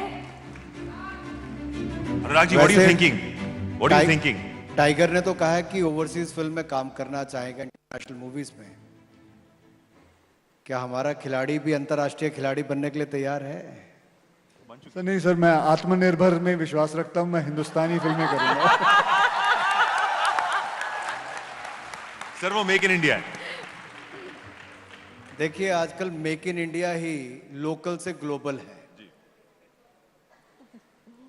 Anurag ji, what are you thinking? What are you thinking? Tiger ने तो कहा है कि ओवरसीज फिल्म में काम करना चाहेगा, इंटरनेशनल मूवीज में. क्या हमारा खिलाड़ी भी अंतर्राष्ट्रीय खिलाड़ी बनने के लिए तैयार है? सर नहीं सर, मैं आत्मनिर्भर में विश्वास रखता हूं. मैं हिंदुस्तानी फिल्में करूंगा. सर वो मेक इन इंडिया है. देखिए आजकल make in India he local से ग्लोबल है.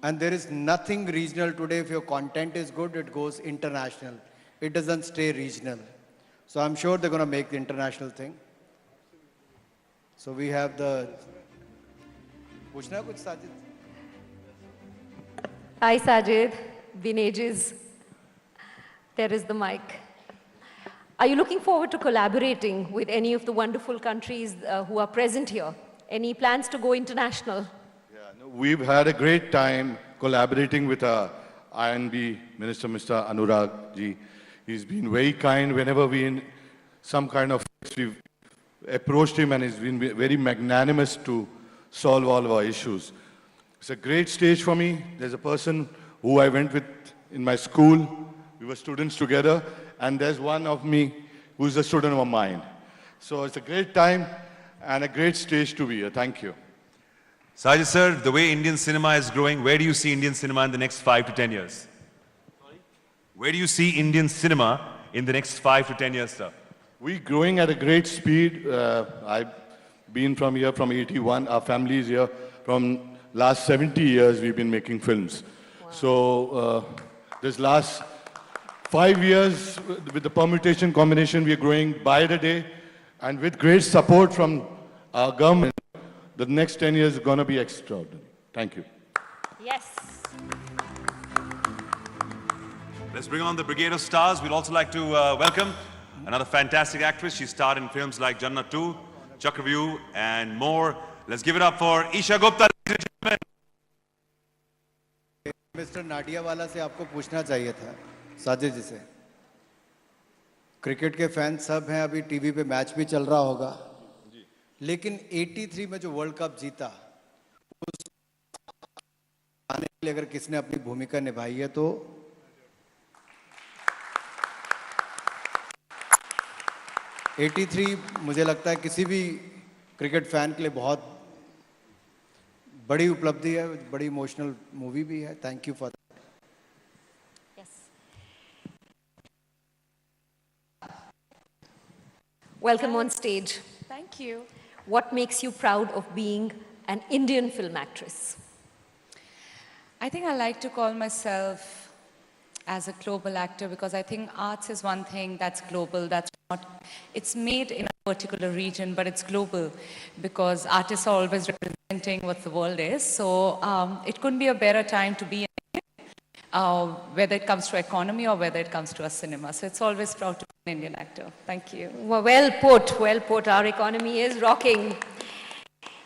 And there is nothing regional today. If your content is good, it goes international. It doesn't stay regional. So I'm sure they're going to make the international thing. So we have the... पूछना है कुछ Sajid? Hi Sajid, been ages. There is the mic. Are you looking forward to collaborating with any of the wonderful countries who are present here? Any plans to go international? We've had a great time collaborating with our INB Minister, Mr. Anurag ji. He's been very kind whenever we in some kind of fix, we've approached him and he's been very magnanimous to solve all of our issues. It's a great stage for me. There's a person who I went with in my school. We were students together, and there's one of me who's a student of mine. So it's a great time and a great stage to be here. Thank you. Sajid sir, the way Indian cinema is growing, where do you see Indian cinema in the next 5 to 10 years? Sorry? Where do you see Indian cinema in the next 5 to 10 years, sir? We're growing at a great speed. I've been from here from 81. Our family is here. From last 70 years, we've been making films. Wow. So this last 5 years, with the permutation combination, we're growing by the day. And with great support from our government, the next 10 years is going to be extraordinary. Thank you. Yes. Let's bring on the Brigade of Stars. We'd also like to welcome another fantastic actress. She starred in films like Jannat 2, Chakravyuh, and more. Let's give it up for Isha Gupta. Mister Nadiadwala से आपको पूछना चाहिए था, साजिद जी से. Cricket के fan सब हैं, अभी टीवी पे मैच भी चल रहा होगा. लेकिन 83 में जो वर्ल्ड कप जीता, उस आने के लिए अगर किसने अपनी भूमिका निभाई है तो 83 मुझे लगता है किसी भी क्रिकेट फैन के लिए बहुत बड़ी उपलब्धि है, बड़ी इमोशनल मूवी भी है. Thank you for that. Welcome on stage. Thank you. What makes you proud of being an Indian film actress? I think I like to call myself as a global actor because I think arts is one thing that's global, that's not, it's made in a particular region, but it's global because artists are always representing what the world is. So it couldn't be a better time to be whether it comes to economy or whether it comes to a cinema. So it's always proud to be an Indian actor. Thank you. Well put, well put. Our economy is rocking.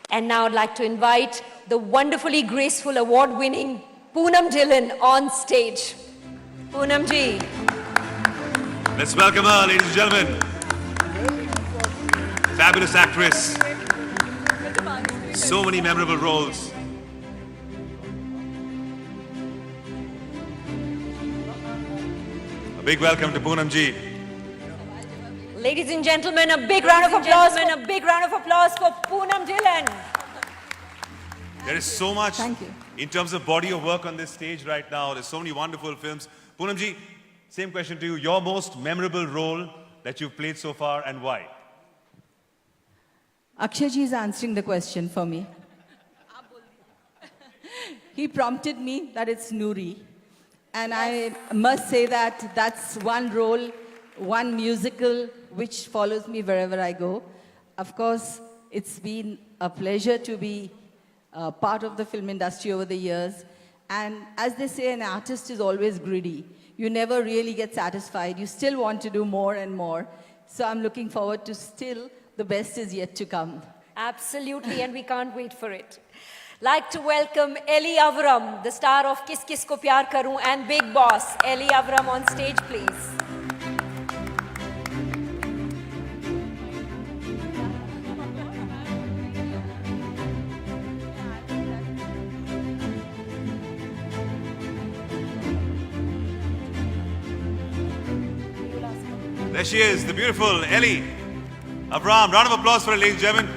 And now I'd like to invite the wonderfully graceful, award-winning Poonam Dhillon on stage. Poonam ji. Let's welcome her, ladies and gentlemen. Fabulous actress. So many memorable roles. A big welcome to Poonam ji. Ladies and gentlemen, a big round of applause. A big round of applause for Poonam Dhillon. There is so much in terms of body of work on this stage right now. There's so many wonderful films. Poonam ji, same question to you. Your most memorable role that you've played so far and why? Akshay ji is answering the question for me. He prompted me that it's Noori. And I must say that that's one role, one musical which follows me wherever I go. Of course, it's been a pleasure to be part of the film industry over the years. And as they say, an artist is always greedy. You never really get satisfied. You still want to do more and more. So I'm looking forward to still the best is yet to come. Absolutely, and we can't wait for it. Like to welcome Ellie Avram, the star of Kis Kis Ko Pyar Karoon and Big Boss. Ellie Avram on stage, please. There she is, the beautiful Ellie Avram. Round of applause for her, ladies and gentlemen.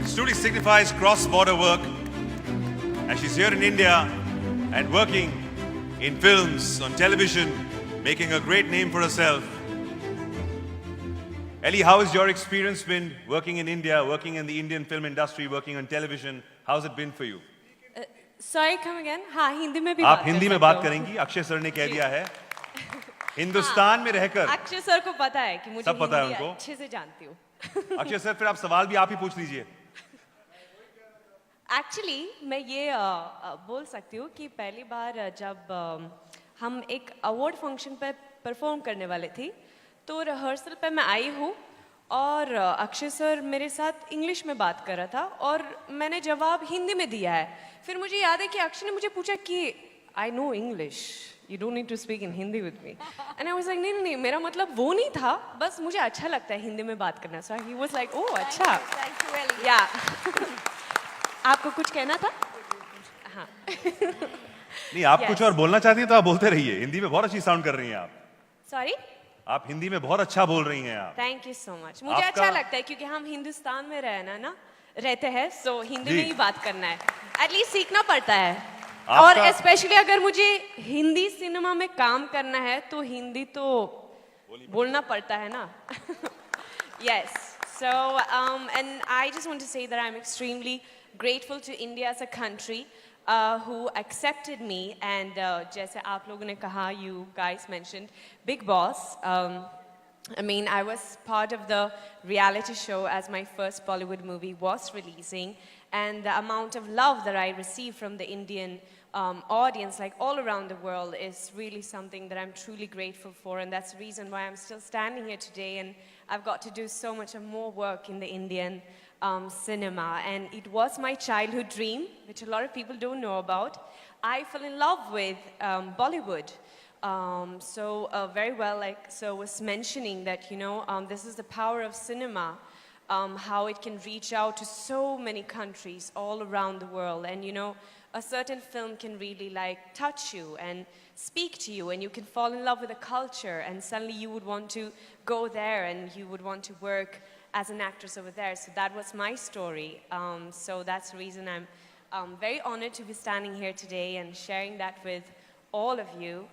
This truly signifies cross-border work, and she's here in India and working in films, on television, making a great name for herself. Ellie, how has your experience been working in India, working in the Indian film industry, working on television? How's it been for you? Sorry, come again? हाँ, हिंदी में भी आप बात हिंदी कर में सकते बात हो। करेंगी, अक्षय सर ने कह दिया है। हिंदुस्तान में रहकर अक्षय सर को पता है कि मुझे सब पता है हिंदी उनको। अच्छे से जानती हूँ। अक्षय सर, फिर आप सवाल भी आप ही पूछ लीजिए। एक्चुअली मैं ये बोल सकती हूँ कि पहली बार जब हम एक अवार्ड फंक्शन पे परफॉर्म करने वाले थे, तो रिहर्सल पे मैं आई हूँ और अक्षय सर मेरे साथ इंग्लिश में बात कर रहा था और मैंने जवाब हिंदी में दिया है। फिर मुझे याद है कि अक्षय ने मुझे पूछा कि I know English, you don't need to speak in Hindi with me. And I was like, नहीं, मेरा मतलब वो नहीं था, बस मुझे अच्छा लगता है हिंदी में बात करना. So he was like, oh, अच्छा. Thank you, Ellie. Yeah. आपको कुछ कहना था? हाँ. नहीं, आप कुछ और बोलना चाहती हैं तो आप बोलते रहिए। हिंदी में बहुत अच्छी साउंड कर रही हैं आप। Sorry? आप हिंदी में बहुत अच्छा बोल रही हैं आप। Thank you so much. मुझे अच्छा लगता है क्योंकि हम हिंदुस्तान में रहते हैं, so हिंदी में ही बात करना है. At least सीखना पड़ता है. और स्पेशली अगर मुझे हिंदी सिनेमा में काम करना है तो हिंदी तो बोलना पड़ता है ना. Yes. So and I just want to say that I'm extremely grateful to India as a country who accepted me, and जैसे आप लोगों ने कहा, you guys mentioned Big Boss. I mean, I was part of the reality show as my first Bollywood movie was releasing, and the amount of love that I received from the Indian audience, like all around the world, is really something that I'm truly grateful for, and that's the reason why I'm still standing here today, and I've got to do so much more work in the Indian cinema. And it was my childhood dream, which a lot of people don't know about. I fell in love with Bollywood. Very well, like so was mentioning that, you know, this is the power of cinema, how it can reach out to so many countries all around the world. And, you know, a certain film can really like touch you and speak to you, and you can fall in love with a culture, and suddenly you would want to go there and you would want to work as an actress over there. So that was my story. So that's the reason I'm very honored to be standing here today and sharing that with all of you.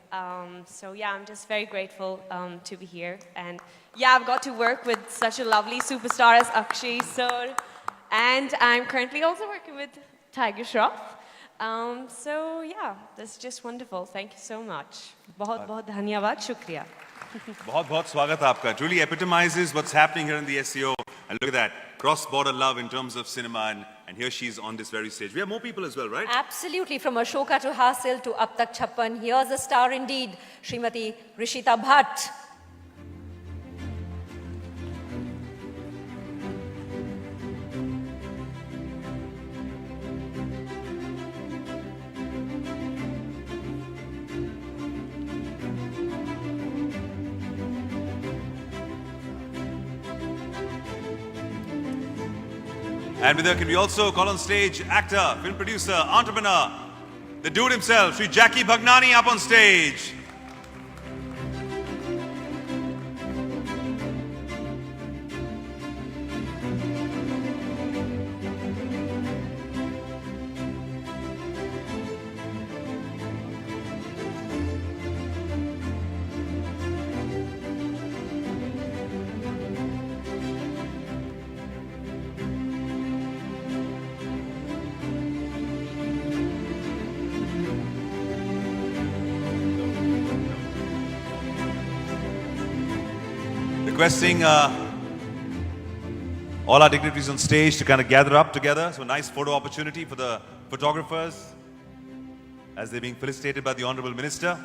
So yeah, I'm just very grateful to be here. And yeah, I've got to work with such a lovely superstar as Akshay sir. And I'm currently also working with Tiger Shroff. So yeah, that's just wonderful. Thank you so much. बहुत बहुत धन्यवाद, शुक्रिया. बहुत स्वागत है आपका. Truly epitomizes what's happening here in the SCO. And look at that, cross-border love in terms of cinema, and here she's on this very stage. We have more people as well, right? Absolutely, from Ashoka to Hasil to Ab Tak Chappan. Here's a star indeed, Srimati Rishita Bhatt. And with her, can we also call on stage actor, film producer, entrepreneur, the dude himself, Sri Jackie Bhagnani, up on stage. Requesting all our dignitaries on stage to kind of gather up together. So nice photo opportunity for the photographers, as they're being felicitated by the Honorable Minister.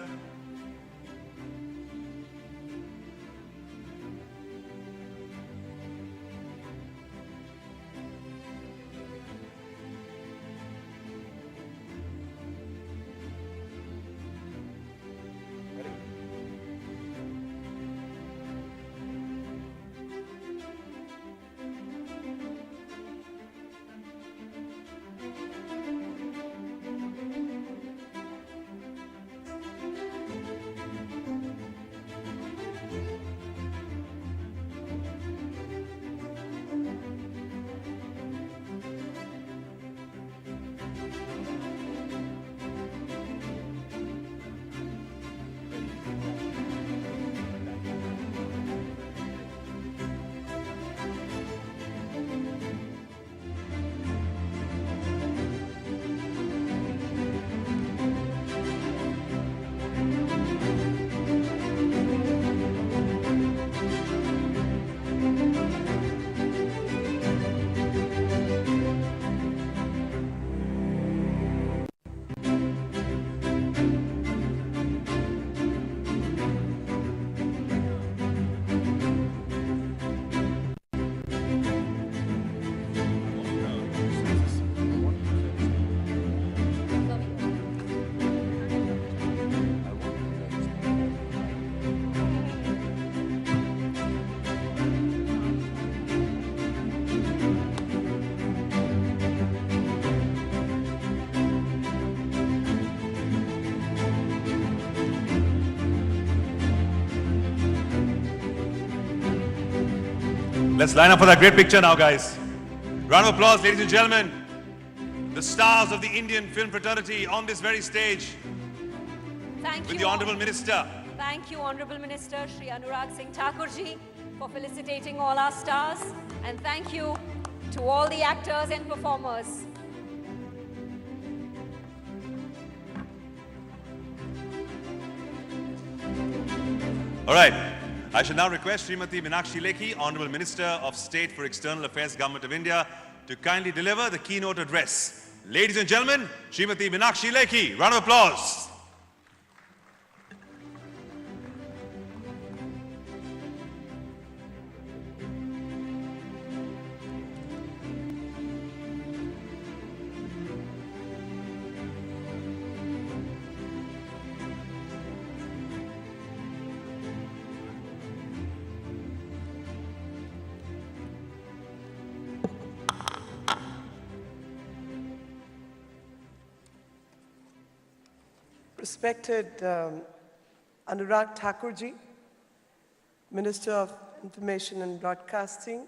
Let's line up for that great picture now, guys. Round of applause, ladies and gentlemen. The stars of the Indian film fraternity on this very stage. Thank with you. the Honorable Minister. Thank you, Honorable Minister Shri Anurag Singh Thakur ji, for felicitating all our stars. And thank you to all the actors and performers. All right. I shall now request Srimati Meenakshi Lekhi, Honorable Minister of State for External Affairs, Government of India, to kindly deliver the keynote address. Ladies and gentlemen, Srimati Meenakshi Lekhi. Round of applause. Respected Anurag Thakur ji, Minister of Information and Broadcasting,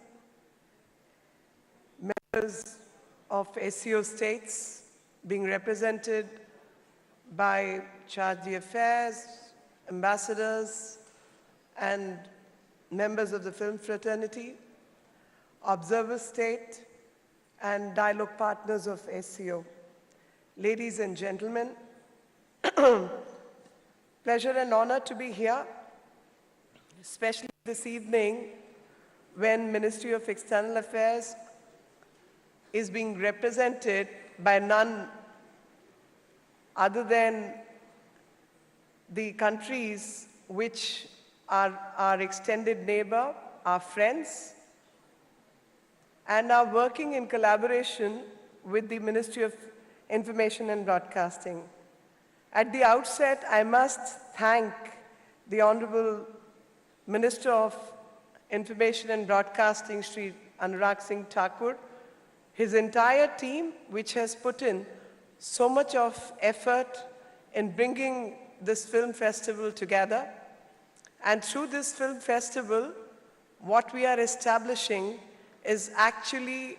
members of SCO states being represented by Charge d'Affaires, ambassadors, and members of the film fraternity, observer state, and dialogue partners of SCO. Ladies and gentlemen, pleasure and honor to be here, especially this evening when Ministry of External Affairs is being represented by none other than the countries which are our extended neighbor, our friends, and are working in collaboration with the Ministry of Information and Broadcasting. At the outset, I must thank the Honorable Minister of Information and Broadcasting, Shri Anurag Singh Thakur, his entire team, which has put in so much of effort in bringing this film festival together. And through this film festival, what we are establishing is actually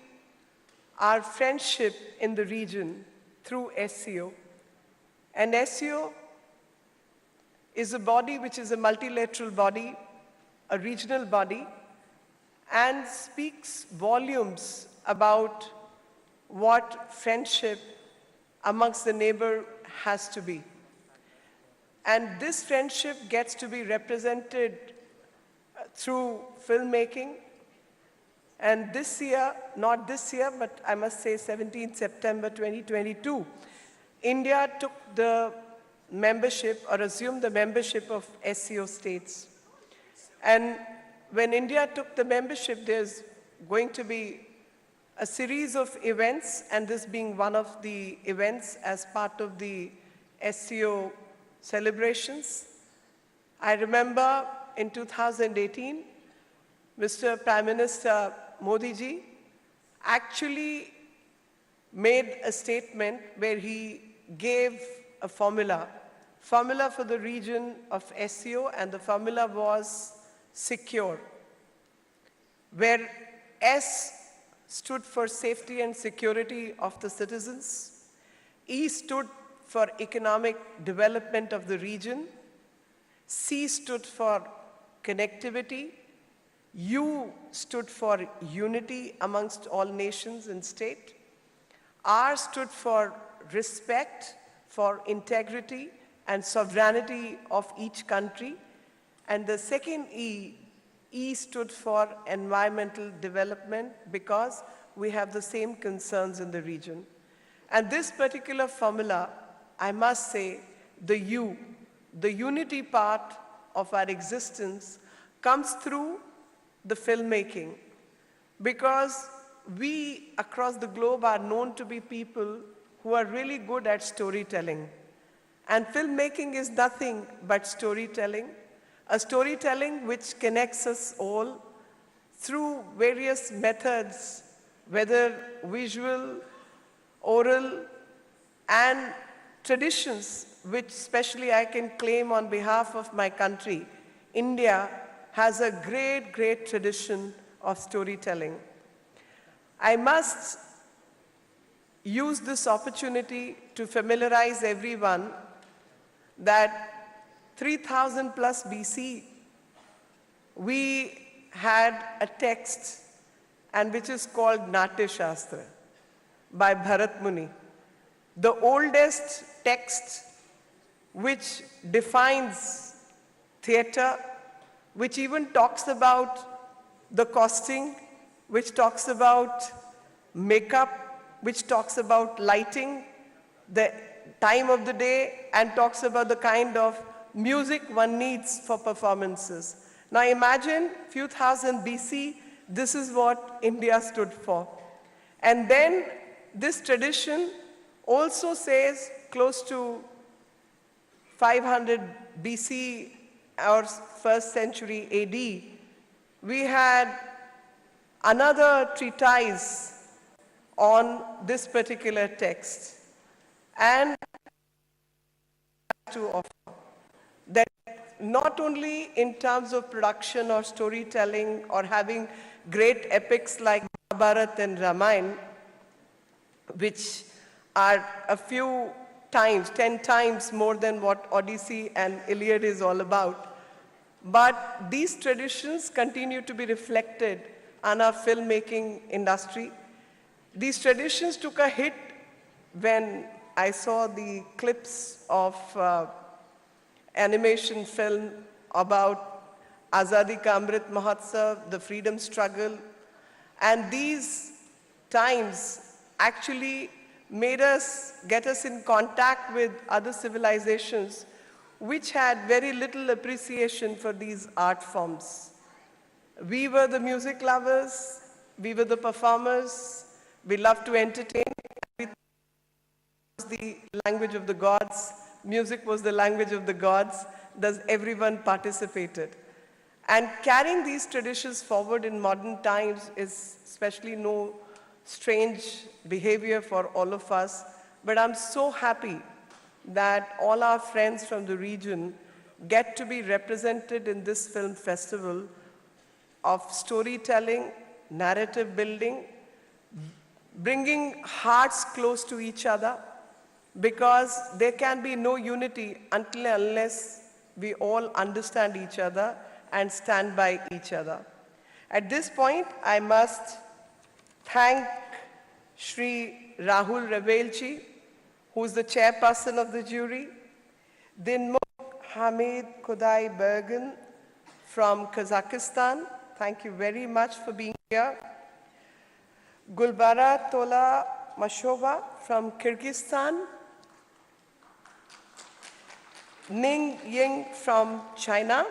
our friendship in the region through SCO. And SCO is a body which is a multilateral body, a regional body, and speaks volumes about what friendship amongst the neighbor has to be. And this friendship gets to be represented through filmmaking, And this year, not this year, but I must say 17 September 2022, India took the membership or assumed the membership of SCO states. And when India took the membership, there's going to be a series of events, and this being one of the events as part of the SCO celebrations. I remember in 2018, Mr. Prime Minister Modi ji actually made a statement where he gave a formula for the region of SCO, and the formula was secure, where S stood for safety and security of the citizens, E stood for economic development of the region, C stood for connectivity, U stood for unity amongst all nations and state, R stood for respect for integrity and sovereignty of each country, and the second E stood for environmental development, because we have the same concerns in the region. And this particular formula, I must say, the U, the unity part of our existence, comes through the filmmaking, because we across the globe are known to be people who are really good at storytelling. And filmmaking is nothing but storytelling, a storytelling which connects us all through various methods, whether visual, oral, and traditions, which especially I can claim on behalf of my country. India has a great, great tradition of storytelling. I must use this opportunity to familiarize everyone that 3000 plus BC, we had a text, and which is called Natya Shastra by Bharat Muni, the oldest text which defines theatre, which even talks about the costing, which talks about makeup, which talks about lighting, the time of the day, and talks about the kind of music one needs for performances. Now imagine few thousand BC, this is what India stood for. And then this tradition also says close to 500 BC or 1st century AD, we had another treatise on this particular text. And to offer that not only in terms of production or storytelling or having great epics like Mahabharata and Ramayana, which are a few times, 10 times more than what Odyssey and Iliad is all about. But these traditions continue to be reflected on our filmmaking industry. These traditions took a hit when I saw the clips of animation film about Azadi Ka Amrit Mahotsav, the freedom struggle. And these times actually get us in contact with other civilizations which had very little appreciation for these art forms. We were the music lovers, we were the performers, we loved to entertain. It was the language of the gods, music was the language of the gods, thus everyone participated. And carrying these traditions forward in modern times is especially no strange behavior for all of us, but I'm so happy that all our friends from the region get to be represented in this film festival of storytelling, narrative building, bringing hearts close to each other, because there can be no unity until and unless we all understand each other and stand by each other. At this point, I must thank Shri Rahul Ravelji, who is the chairperson of the jury, Dinmuk Hamid Khudai Bergen from Kazakhstan. Thank you very much for being here. Gulbara Tola Mashova from Kyrgyzstan, Ning Ying from China,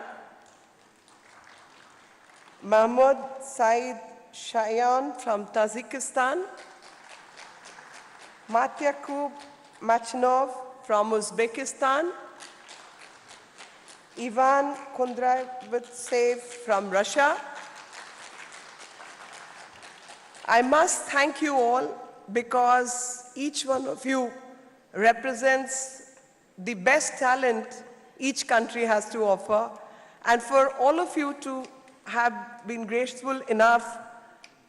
Mahmoud Said Shayan from Tajikistan, Matyakub Machinov from Uzbekistan, Ivan Kondratsev from Russia. I must thank you all because each one of you represents the best talent each country has to offer, and for all of you to have been graceful enough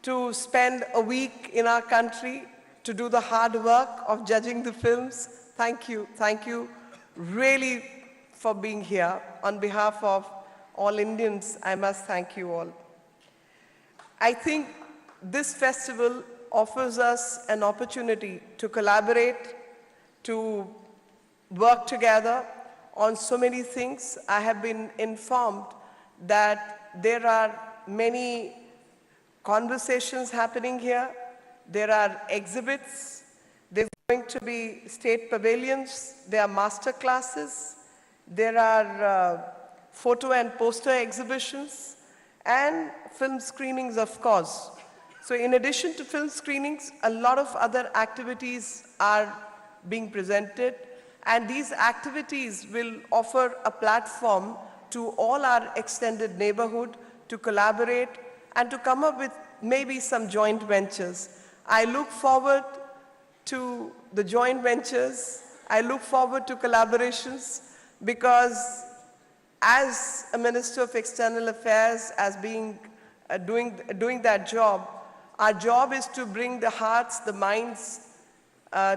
to spend a week in our country to do the hard work of judging the films. Thank you really for being here. On behalf of all Indians, I must thank you all. I think this festival offers us an opportunity to collaborate, to work together on so many things. I have been informed that there are many conversations happening here. There are exhibits. There are going to be state pavilions. There are master classes. There are photo and poster exhibitions and film screenings, of course. So in addition to film screenings, a lot of other activities are being presented, and these activities will offer a platform to all our extended neighborhood to collaborate and to come up with maybe some joint ventures. I look forward to the joint ventures. I look forward to collaborations because as a Minister of External Affairs, as being doing that job, our job is to bring the hearts, the minds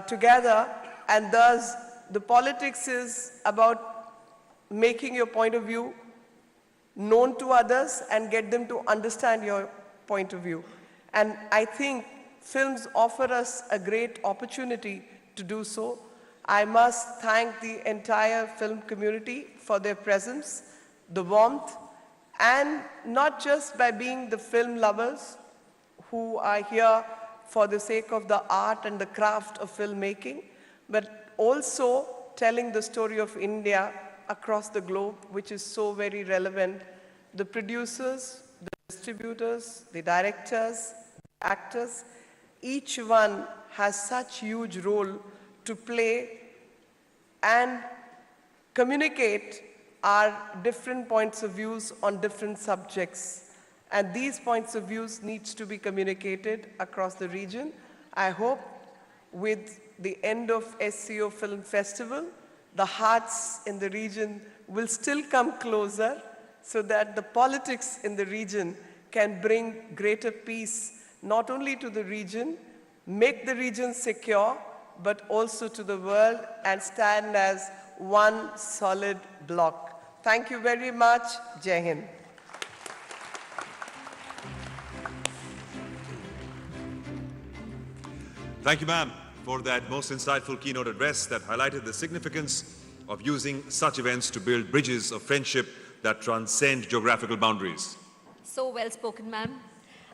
together, and thus the politics is about making your point of view known to others and get them to understand your point of view. And I think films offer us a great opportunity to do so. I must thank the entire film community for their presence, the warmth, and not just by being the film lovers who are here for the sake of the art and the craft of filmmaking, but also telling the story of India across the globe, which is so very relevant. The producers, the distributors, the directors, the actors, each one has such huge role to play and communicate our different points of views on different subjects. And these points of views needs to be communicated across the region. I hope with the end of SCO Film Festival, the hearts in the region will still come closer so that the politics in the region can bring greater peace, not only to the region, make the region secure, but also to the world and stand as one solid block. Thank you very much. Jai Hind. Thank you, ma'am, for that most insightful keynote address that highlighted the significance of using such events to build bridges of friendship that transcend geographical boundaries. So well spoken, ma'am.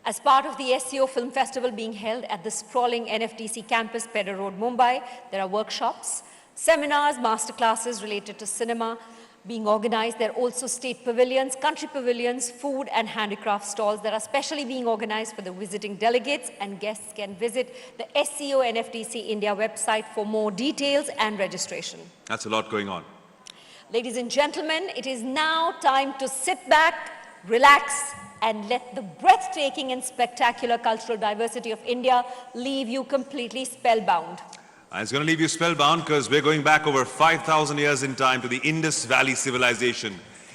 As part of the SCO Film Festival being held at the sprawling NFTC campus, Pedder Road, Mumbai, there are workshops, seminars, masterclasses related to cinema being organized. There are also state pavilions, country pavilions, food and handicraft stalls that are specially being organized for the visiting delegates, and guests can visit the SCO NFTC India website for more details and registration. That's a lot going on. Ladies and gentlemen, it is now time to sit back, relax, and let the breathtaking and spectacular cultural diversity of India leave you completely spellbound. And it's going to leave you spellbound because we're going back over 5,000 years in time to the Indus Valley civilization.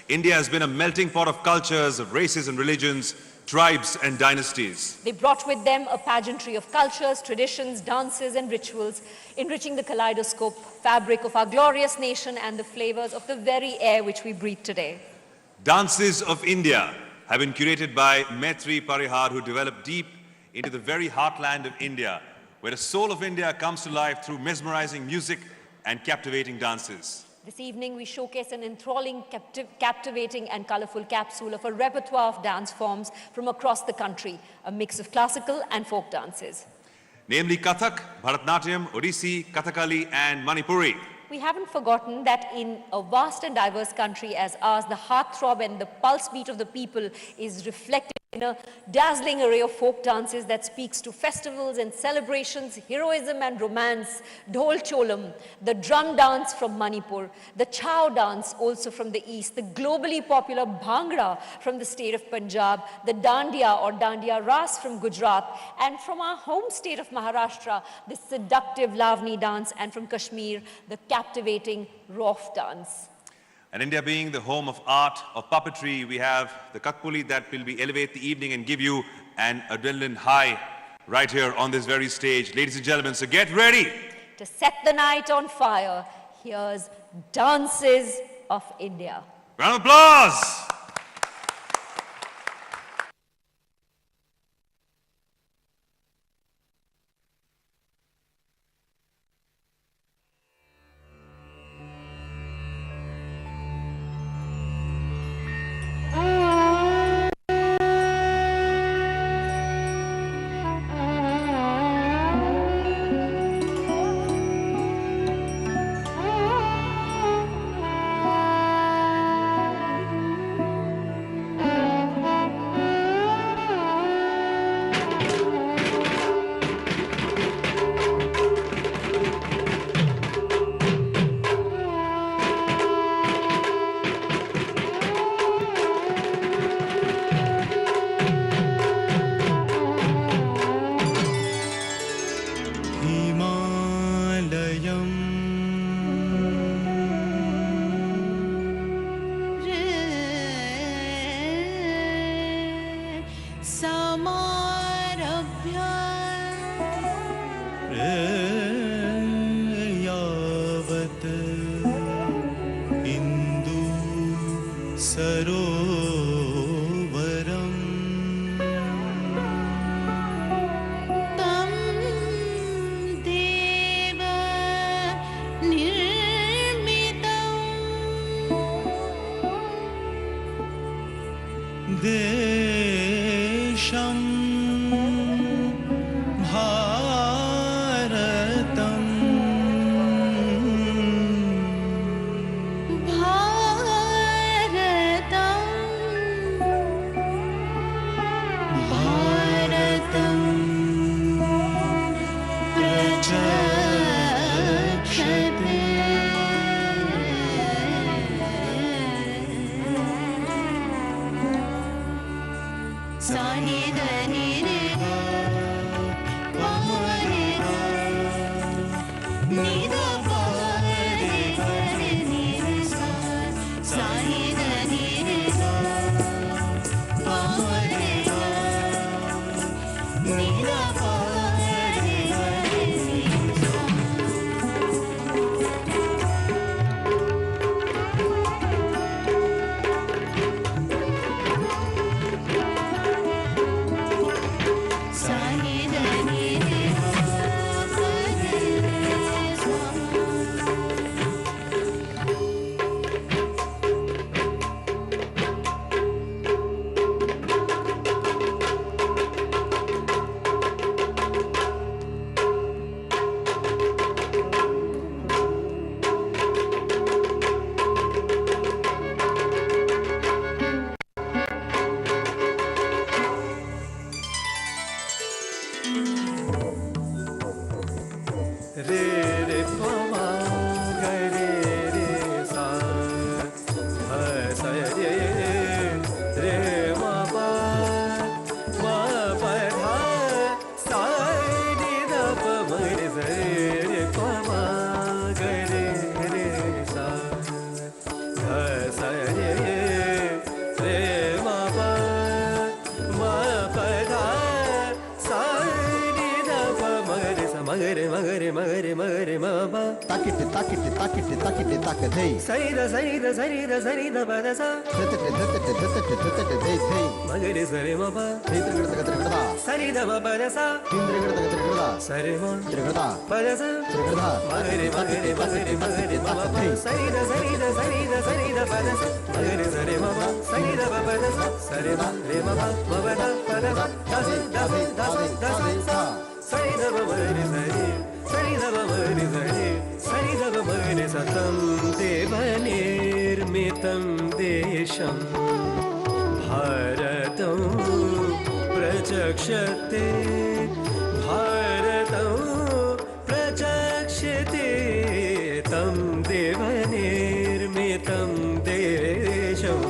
India has been a melting pot of cultures, of races and religions, tribes and dynasties. They brought with them a pageantry of cultures, traditions, dances and rituals, enriching the kaleidoscope fabric of our glorious nation and the flavors of the very air which we breathe today. Dances of India have been curated by Maitri Parihar, who developed deep into the very heartland of India, where the soul of India comes to life through mesmerizing music and captivating dances. This evening, we showcase an enthralling, captivating and colorful capsule of a repertoire of dance forms from across the country, a mix of classical and folk dances. Namely Kathak, Bharatnatyam, Odissi, Kathakali and Manipuri. We haven't forgotten that in a vast and diverse country as ours, the heartthrob and the pulse beat of the people is reflected in a dazzling array of folk dances that speaks to festivals and celebrations, heroism and romance, Dhol Cholam, the drum dance from Manipur, the Chow dance also from the east, the globally popular Bhangra from the state of Punjab, the Dandiya or Dandiya Ras from Gujarat, and from our home state of Maharashtra, the seductive Lavani dance, and from Kashmir, the captivating Rof dance. And India being the home of art, of puppetry, we have the Kakpuli that will be elevate the evening and give you an adrenaline high right here on this very stage. Ladies and gentlemen, so get ready. To set the night on fire, here's Dances of India. Round of applause. మగరి మగరి మగరి మగరి మబా తాకిట్టి తాకిట్టి తాకిట్టి తాకిట్టి తాకదే సరిద సరిద సరిద సరిద పదస దత్తటి దత్తటి దత్తటి దత్తటి they they మగరి సరి మబా తిరగడ తిరగడ సరిద పదస తిరగడ తిరగడ సరి మ తిరగడ పదస తిరగడ మగరి మగరి మగరి మగరి మబా సరిద సరిద సరిద సరిద పదస మగరి సరి మబా సరిద పదస సరి మ రే మబా మబద పదస దస దస దస దస సరిద మగరి సరి సరిద మగరి సరి సరిద మగరి సతం దేవనిర్మితం దేశం భారతం ప్రచక్షతే భారతం ప్రచక్షతే తం దేవనిర్మితం దేశం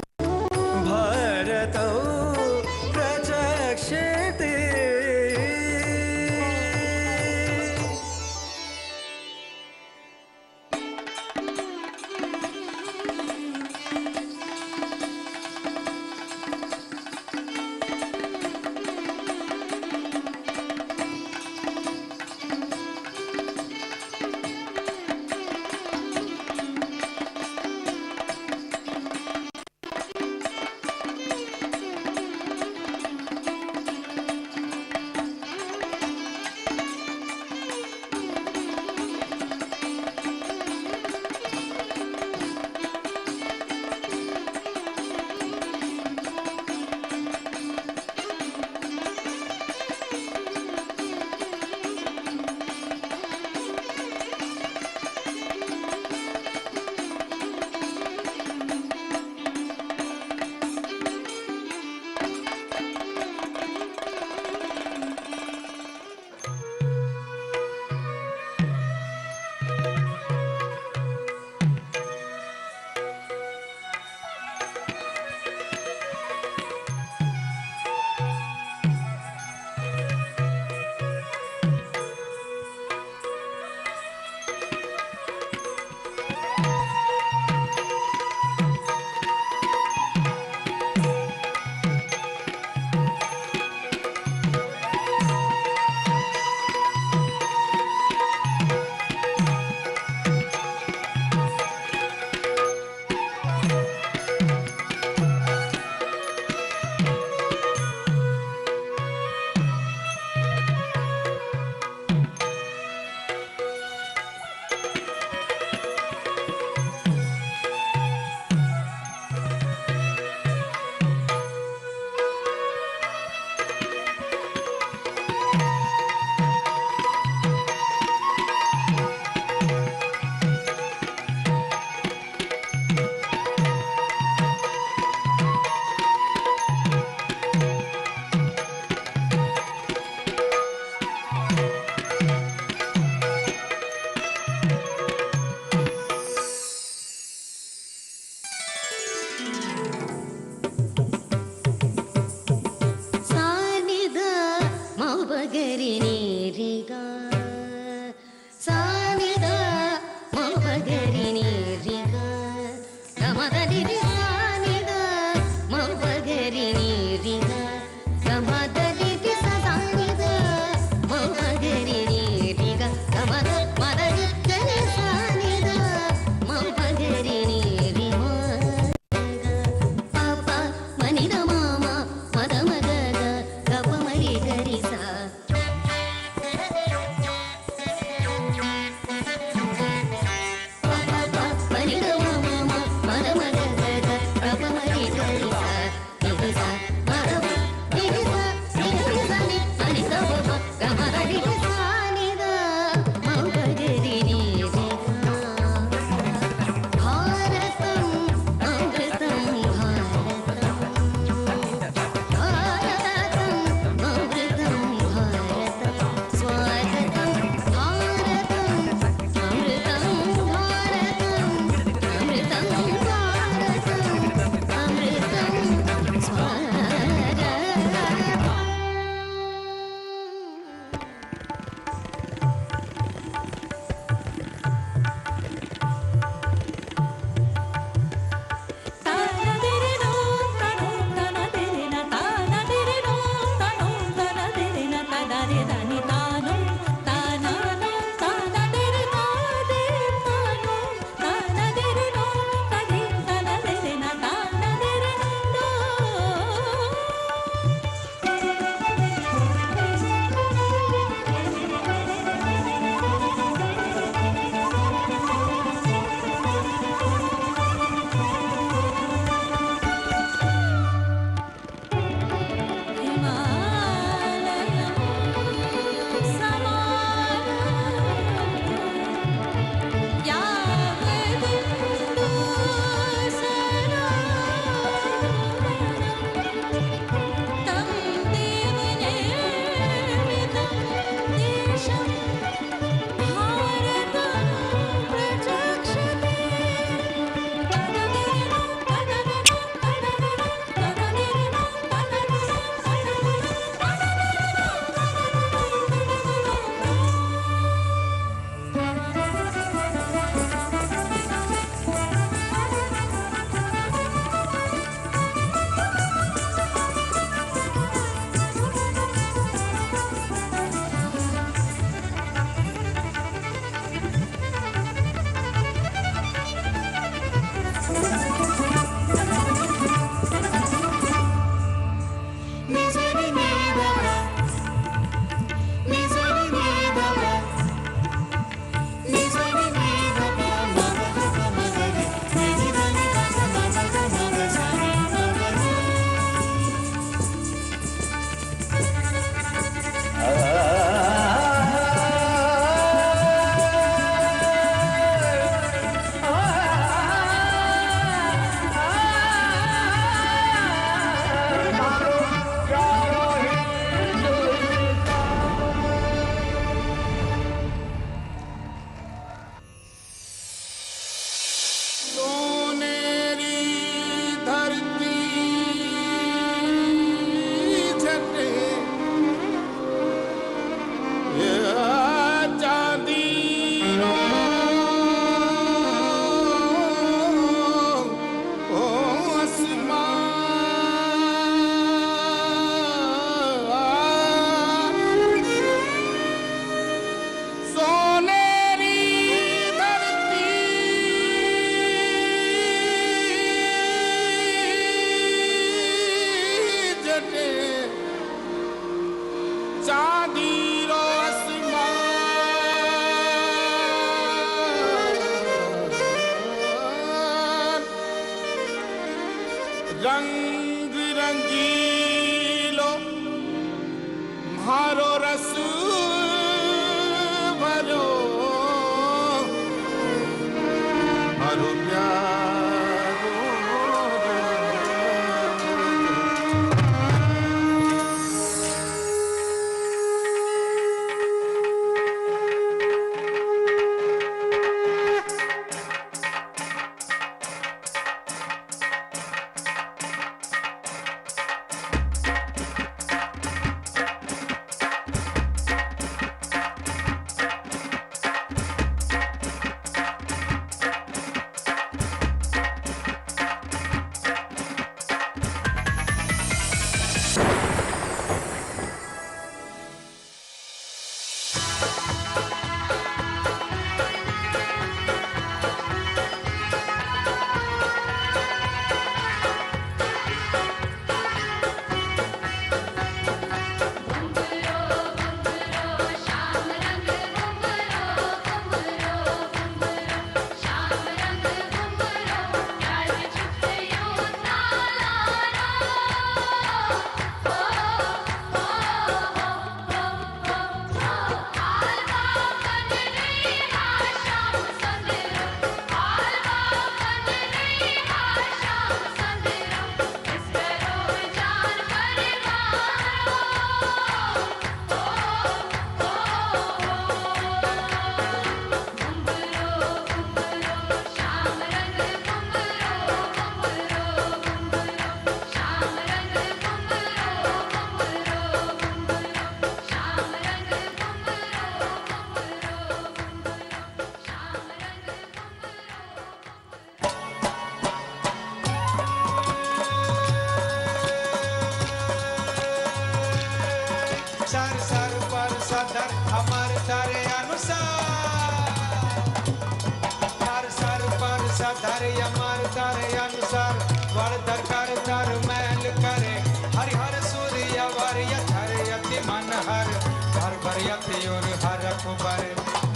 భారతం ప్రచక్షతే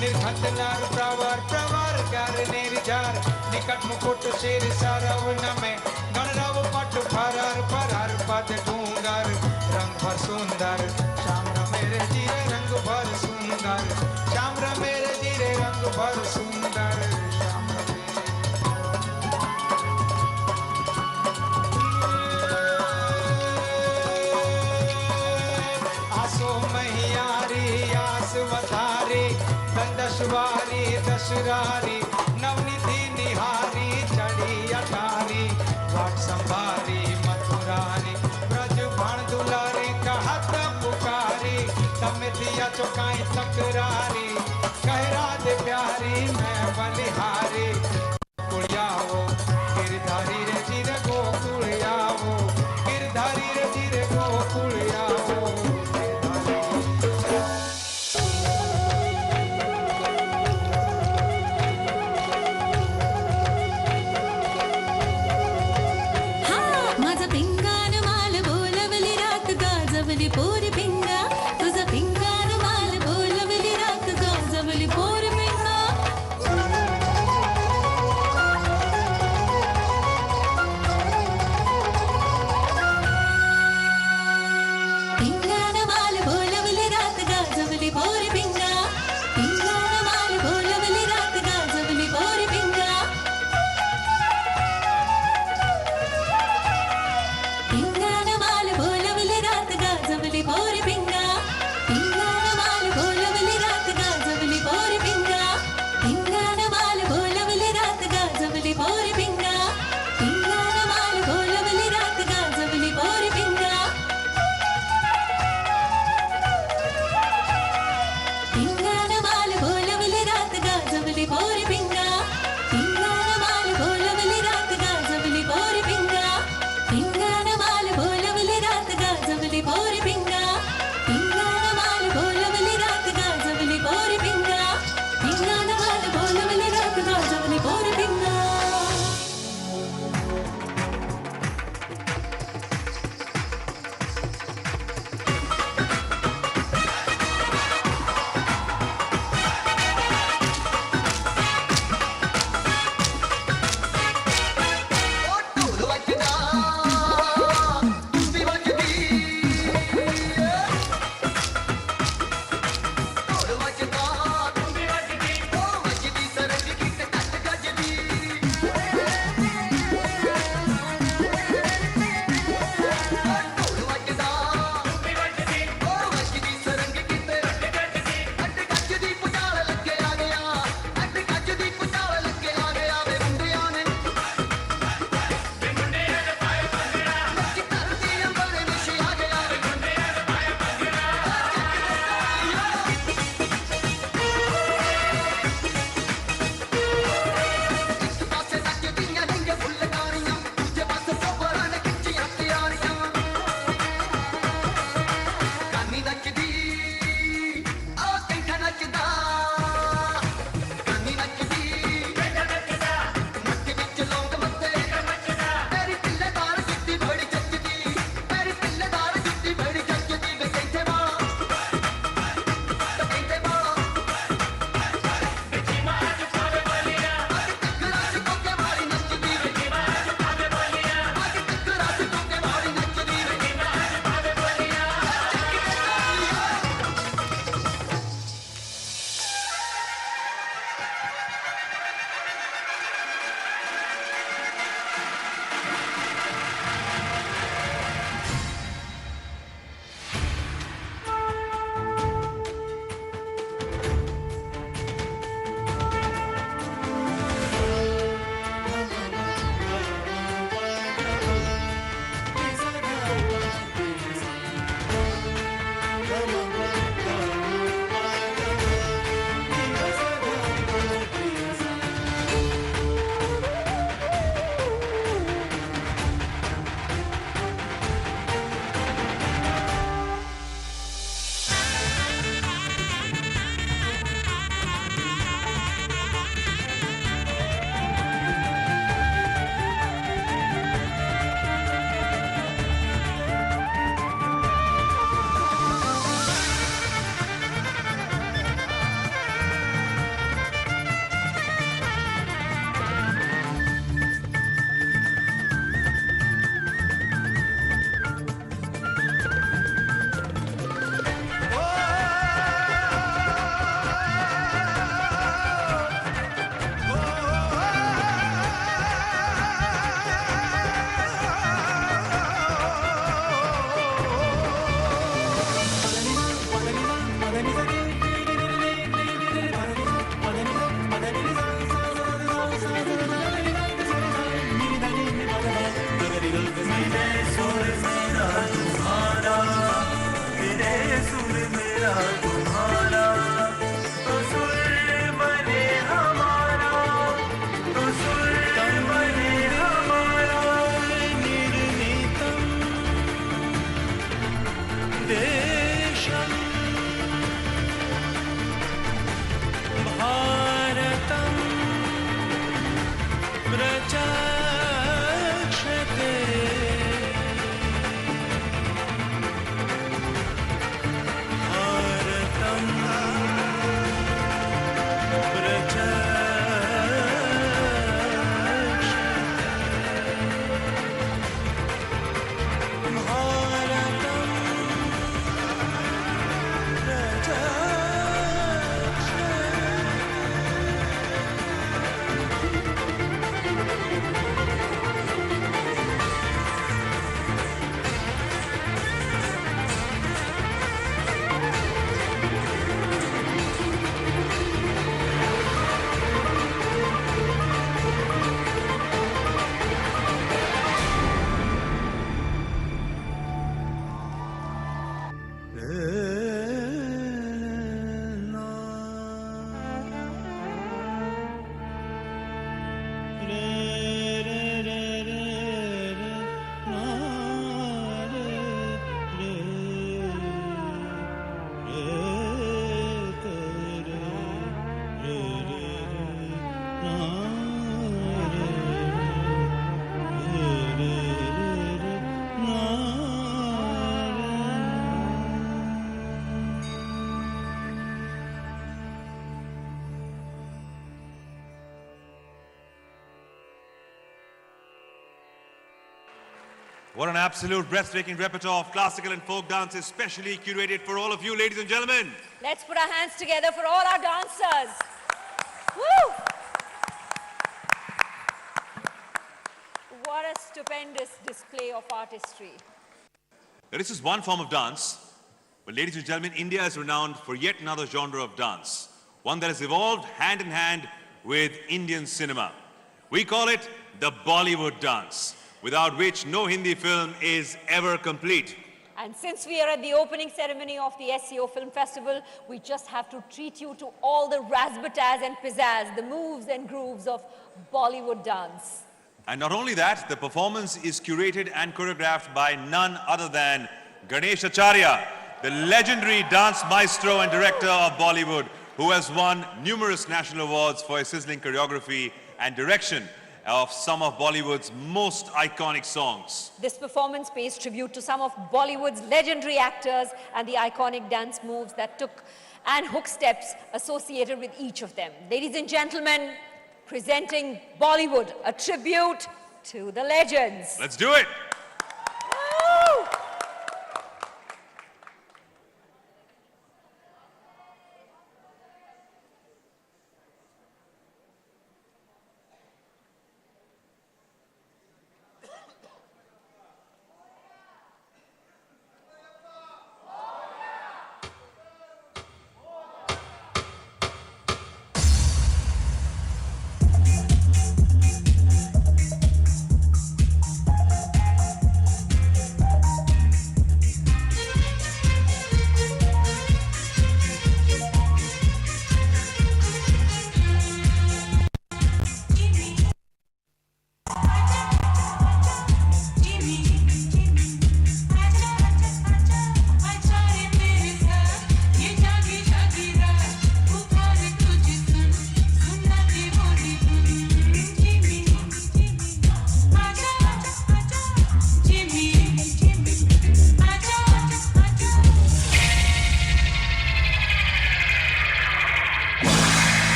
निर्घत नार प्रवर प्रवर कर निर्जार निकट मुकुट शेर सरवन में गणरव पट फरर फरर पद डूंगर रंग भर सुंदर श्याम मेरे जीरे रंग भर सुंदर श्याम मेरे जीरे रंग भर सुंदर श्याम आसो मैयारी आस वतारी दशवारी दशरारी नवनिधि निहारी चढ़ी अटारी वाट संभारी मथुरारी ब्रज भण दुलारी कहत पुकारी तमे दिया चौकाई तकरारी कह राधे प्यारी मैं बलिहारी कुड़ियाओ गिरधारी रे चिर गोकुड़ियाओ गिरधारी रे चिर गोकुड़ियाओ पोर पिंगा तुझा पिंगान माल बोलवली रात गाजवली पोर पिंगा What an absolute breathtaking repertoire of classical and folk dances, specially curated for all of you, ladies and gentlemen. Let's put our hands together for all our dancers. Woo! What a stupendous display of artistry. Now, this is one form of dance, but ladies and gentlemen, India is renowned for yet another genre of dance, one that has evolved hand in hand with Indian cinema. We call it the Bollywood dance, without which no Hindi film is ever complete. And since we are at the opening ceremony of the SCO Film Festival, we just have to treat you to all the razzmatazz and pizzazz, the moves and grooves of Bollywood dance. And not only that, the performance is curated and choreographed by none other than Ganesh Acharya, the legendary dance maestro and director of Bollywood, who has won numerous national awards for his sizzling choreography and direction of some of Bollywood's most iconic songs. This performance pays tribute to some of Bollywood's legendary actors and the iconic dance moves that took and hook steps associated with each of them. Ladies and gentlemen, presenting Bollywood, a tribute to the legends. Let's do it. Woo!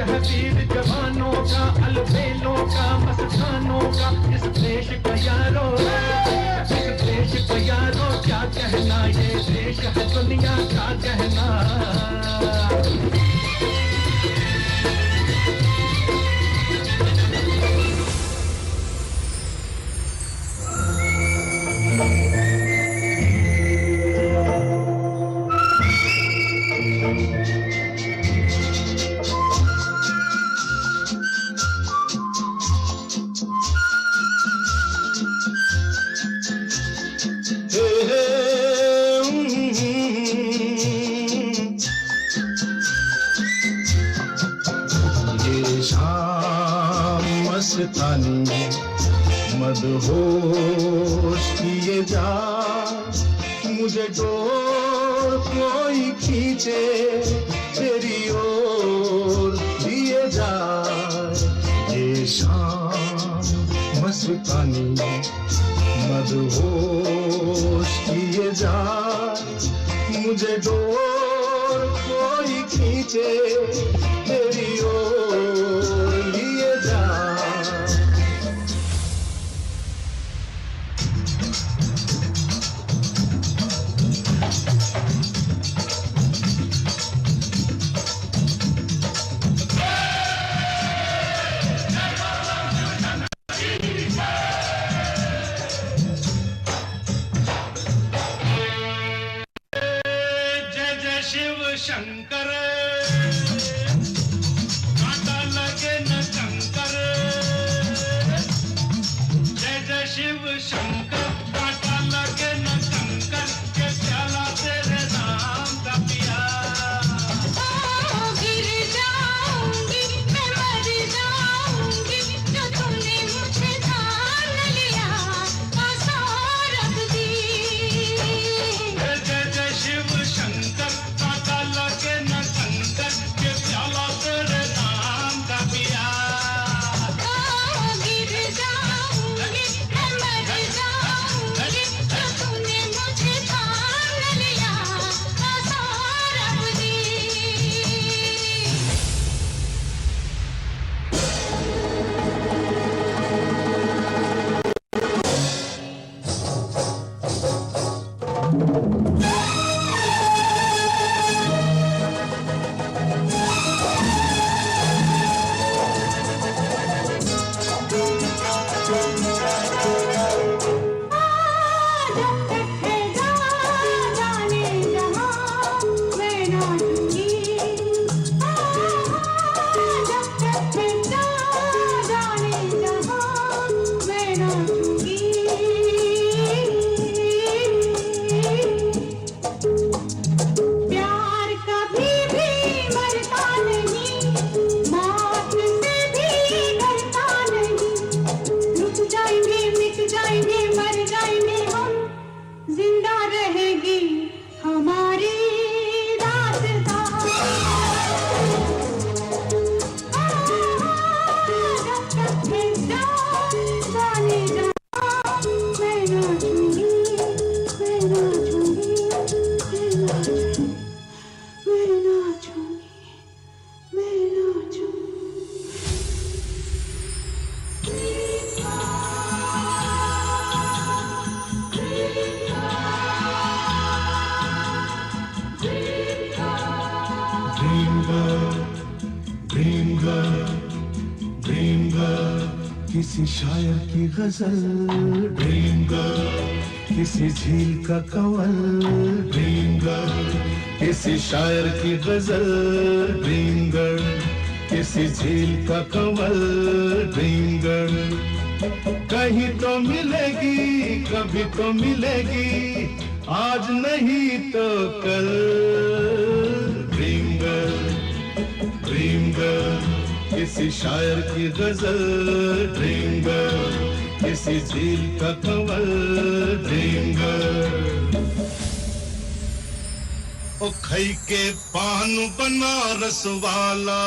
है वीर जवानों का, अलबेलों का, मस्तानों का, इस देश का यारो, इस देश का यारो क्या कहना, ये देश है दुनिया का कहना। मस्तानी मदहोश किए जा, मुझे डोर कोई खींचे तेरी ओर दिए जा। ये शाम मस्तानी मदहोश किए जा, मुझे डोर कोई खींचे तेरी ओर लिए जा। शंकर कांटा लगे न कंकर, जय जय शिव शंकर कांटा लगे न कंकर, के प्याला तेरे नाम का पिया। गिर जाऊंगी मैं मर जाऊंगी, जो तूने मुझे ठान लिया आसां रख दी। जय जय शिव शंकर कांटा लगे न कंकर, के प्याला तेरे नाम का पिया। गिर जाऊंगी मैं मर जाऊंगी, जो तूने मुझे ठान लिया आसां रख दी। प्यार कभी भी मरता नहीं, मौत से भी डरता नहीं। रुक जाएंगे मिट जाएंगे मर जाएंगे हम, जिंदा रहेगी हमारी दास्तां। जब तक है जाने जा, मैं नाचूंगी, मैं नाचूंगी, मैं नाचूंगी, मैं नाचूंगी, मैं नाचूंगी। Dream girl, dream girl, dream girl, किसी शायर की गजल। ड्रीम गर्ल, किसी झील का कवल। ड्रीम गर्ल, किसी शायर की गजल। ड्रीम गर्ल, किसी झील का कवल। ड्रीम गर्ल, कहीं तो मिलेगी कभी तो मिलेगी, आज नहीं तो कल। ड्रीम गर्ल, ड्रीम गर्ल, किसी शायर की गजल। ड्रीम गर्ल, किसी झील का कवल। ड्रीम गर्ल, ओ खई के पान बनारस वाला,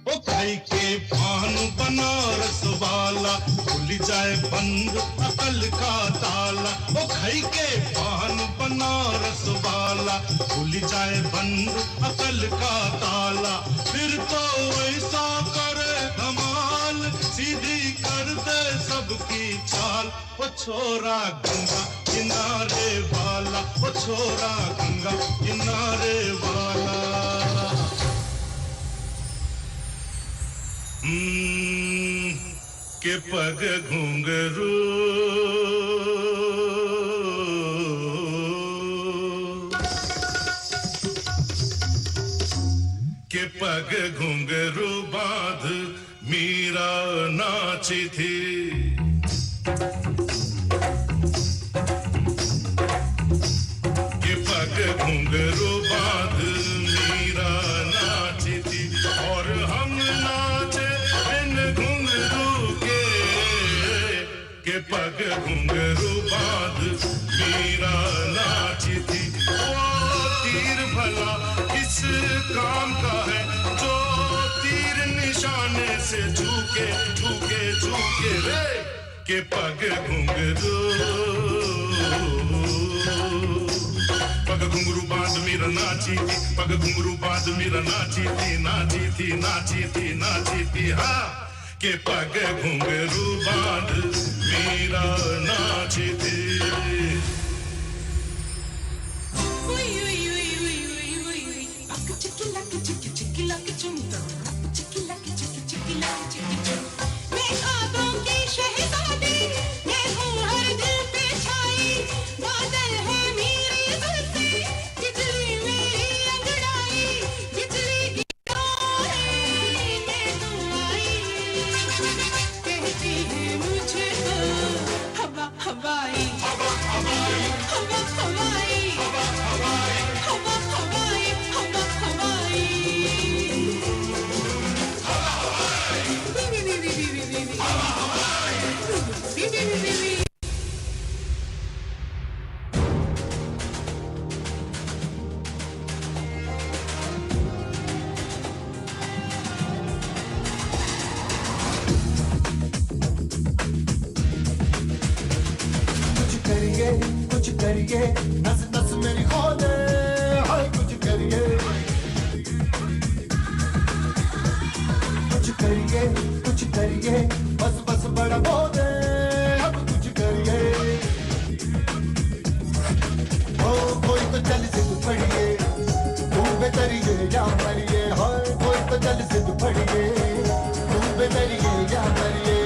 ओ खई के पान बनारस वाला, खुल जाए बंद अकल का ताला। ओ खई के पान बनारस वाला, खुल जाए बंद अकल का ताला, फिर तो ऐसा करे धमाल, सीधी कर दे सबकी चाल। ओ छोरा गंगा किनारे वाला, ओ छोरा गंगा किनारे वाला। के पग घुंघरू के पग घुंघरू बांध मीरा नाची थी। के पग घुंघरू बांध मीरा नाची थी, और हम नाचे इन घुंघरू के पग घुंघरू बांध मीरा नाची थी। वो तीर भला किस काम का है, जो तीर निशाने से झुके झुके झुके रे। के पग घुंघरू, पग घुंघरू बांध मीरा नाची थी, पग घुंघरू बांध मीरा नाची थी, नाची थी नाची थी नाची थी। हाँ, के पग घुंघरू बांध मीरा नाची थी। मैं ख्वाबों की शहज़ादी, मैं हूँ हर दिल पे छाई, बादल है मेरी जुल्फ़ी, बिजली मेरी अंगड़ाई, बिजली की तारें मैं तू आई, कहती है मुझको हवा हवाई, हवा हवाई, हवा हवाई, हवा हवाई, हवा हवाई, हवा हवाई। कुछ करिए, नस नस मेरी खोले, हाय कुछ करिए, कुछ करिए, बस बस बड़ा बोले, अब कुछ करिए। ओ कोई तो चल जिद पड़िए, तुम बेतरिए या मरिए, हाय कोई तो चल जिद पड़िए, तुम बेतरिए या मरिए।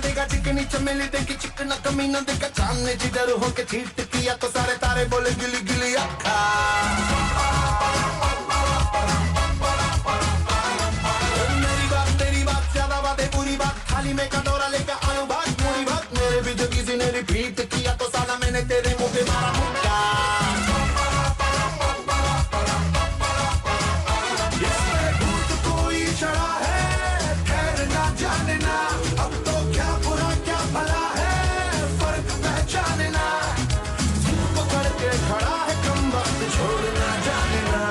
देगा चिकनी चमेली देगी चिकना कमीना देगा, चांदने जिधर होके चीट किया तो सारे तारे बोले गिली गिली अखा। मेरी बात ज्यादा बातें पूरी बात, थाली में कटोरा लेकर आयो भाग पूरी बात, मेरे भी जो किसी ने रिपीट किया तो साला मैंने तेरे मुंह पे मारा मुक्का। इसमें भूत कोई चढ़ा है, खैर ना जाने ना, अब तो क्या बुरा क्या भला है, फर्क पहचाने ना, पकड़ के खड़ा है कम वक्त छोड़ना जाने ना।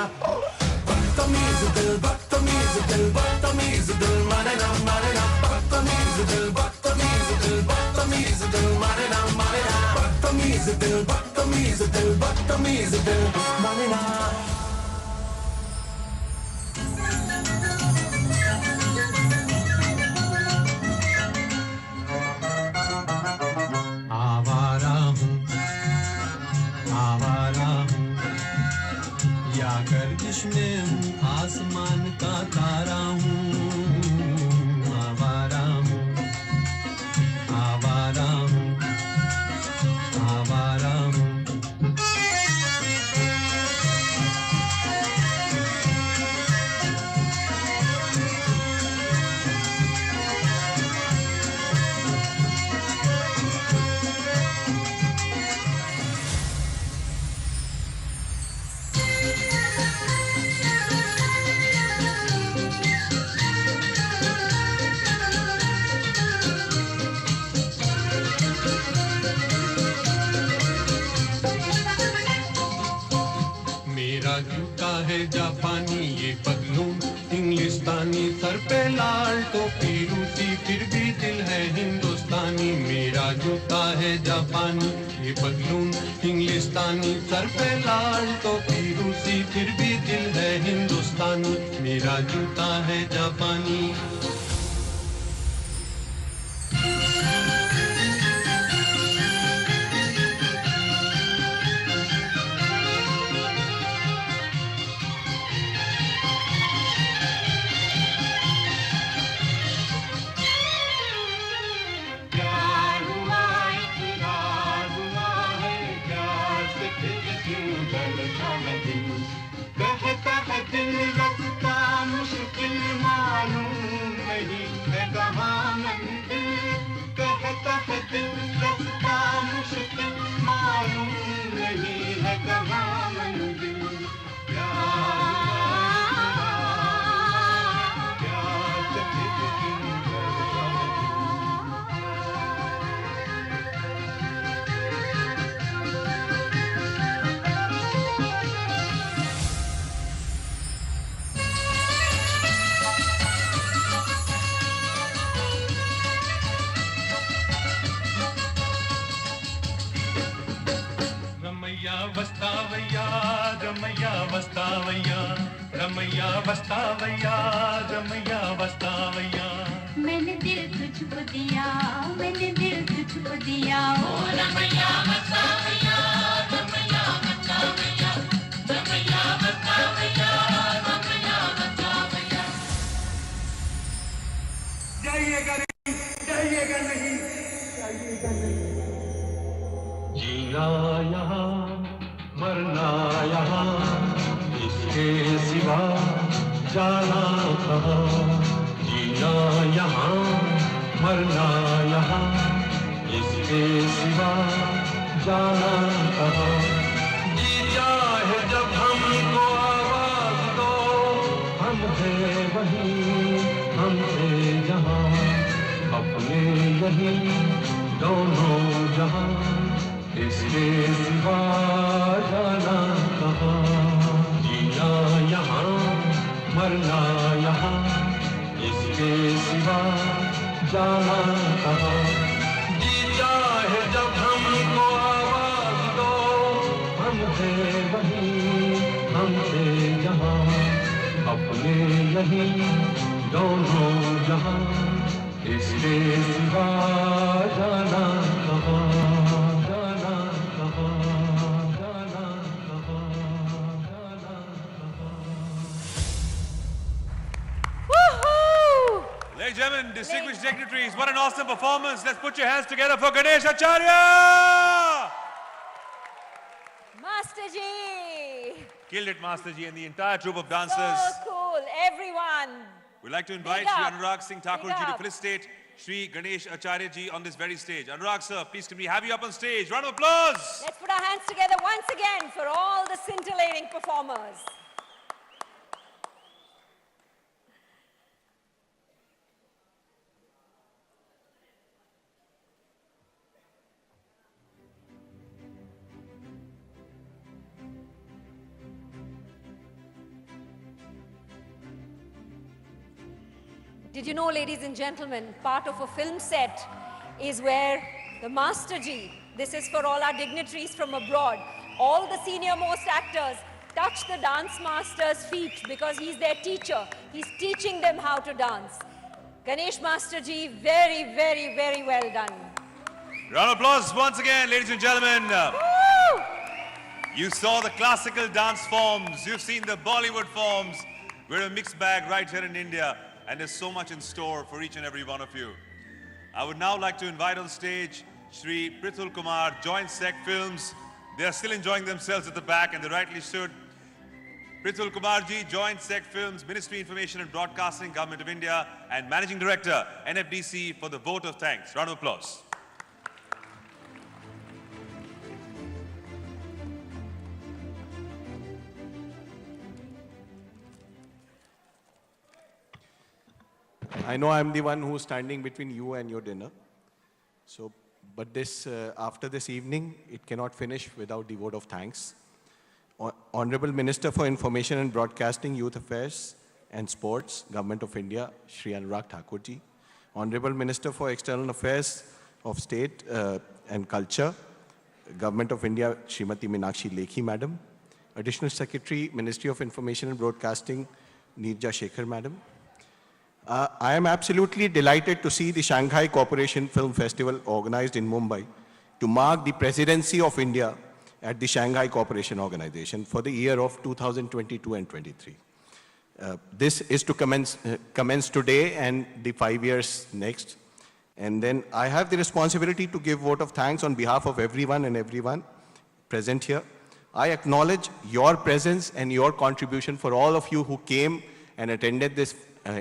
बदतमीज दिल बदतमीज दिल बदतमीज दिल माने ना बदतमीज दिल बदतमीज दिल बदतमीज दिल माने ना बदतमीज दिल बदतमीज दिल बदतमीज दिल माने ना। आवारा हूँ या गर्दिश में हूँ, आसमान का तारा हूँ। आवारा हूँ आवारा हूँ आवारा हूँ। है जापानी ये पगलून इंग्लिस्तानी, सर पे लाल टोपी रूसी, फिर भी दिल है हिंदुस्तानी। मेरा जूता है जापानी ये पगलून इंग्लिस्तानी, सर पे लाल टोपी रूसी, फिर भी दिल है हिंदुस्तानी। मेरा जूता है जापानी। कहता है दिल रखता मुश्किल मालूम नहीं है कहाँ मंजिल, कहता है दिल रखता मुश्किल मालूम नहीं है कहाँ मंजिल। रमैया वस्तावैया रमैया वस्तावैया, रमैया वस्तावैया रमैया वस्तावैया। मैंने दिल तुझको दिया, मैंने दिल तुझको दिया, ओ रमैया वस्तावैया रमैया वस्तावैया, रमैया वस्तावैया रमैया वस्तावैया। जाइएगा नहीं, जाइएगा नहीं, जाइएगा नहीं। जीना यहाँ मरना यहाँ, इसके सिवा जाना कहाँ। जीना यहाँ मरना यहाँ, इसके सिवा जाना कहाँ। जी चाहे जब हमको आवाज दो, हम थे वहीं हम थे जहाँ, अपने यहीं दोनों जहाँ, इसके सिवा जाना कहाँ। जीना यहाँ मरना यहाँ, इसके सिवा जाना कहाँ। जी चाहे जब हमको आवाज दो, हम थे वहीं हम थे जहाँ, अपने यहीं दोनों जहाँ, इसके सिवा जाना कहाँ। Ladies and gentlemen, distinguished dignitaries, what an awesome performance. Let's put your hands together for Ganesh Acharya! Master Ji! Killed it, Master Ji, and the entire troupe of dancers. So cool, everyone. We'd like to invite Big Sri up. Anurag Singh Thakur Big Ji to up. felicitate Sri Ganesh Acharya Ji on this very stage. Anurag sir, please can we have you up on stage? Round of applause! Let's put our hands together once again for all the scintillating performers. Did you know, ladies and gentlemen, part of a film set is where the Master Ji, this is for all our dignitaries from abroad, all the senior most actors touch the dance master's feet because he's their teacher. He's teaching them how to dance. Ganesh Master Ji, very, very, very well done. Round of applause once again, ladies and gentlemen. Woo! You saw the classical dance forms, you've seen the Bollywood forms. We're a mixed bag right here in India, and there's so much in store for each and every one of you. I would now like to invite on stage Shri Prithul Kumar, Joint Sec Films. They are still enjoying themselves at the back, and they rightly should. Prithul Kumar Ji, Joint Sec Films, Ministry of Information and Broadcasting, Government of India, and Managing Director, NFDC, for the vote of thanks. Round of applause. I know I'm the one who's standing between you and your dinner. So, but this, after this evening, it cannot finish without the vote of thanks. Honorable Minister for Information and Broadcasting, Youth Affairs and Sports, Government of India, Shri Anurag Thakur ji. Honorable Minister for External Affairs of State and Culture, Government of India, Srimati Meenakshi Lekhi Madam. Additional Secretary, Ministry of Information and Broadcasting, Neerja Shekhar Madam. I am absolutely delighted to see the Shanghai Cooperation Film Festival organized in Mumbai to mark the presidency of India at the Shanghai Cooperation Organization for the year of 2022 and 23. This is to commence today and the 5 years next. And then I have the responsibility to give vote of thanks on behalf of everyone present here. I acknowledge your presence and your contribution for all of you who came and attended this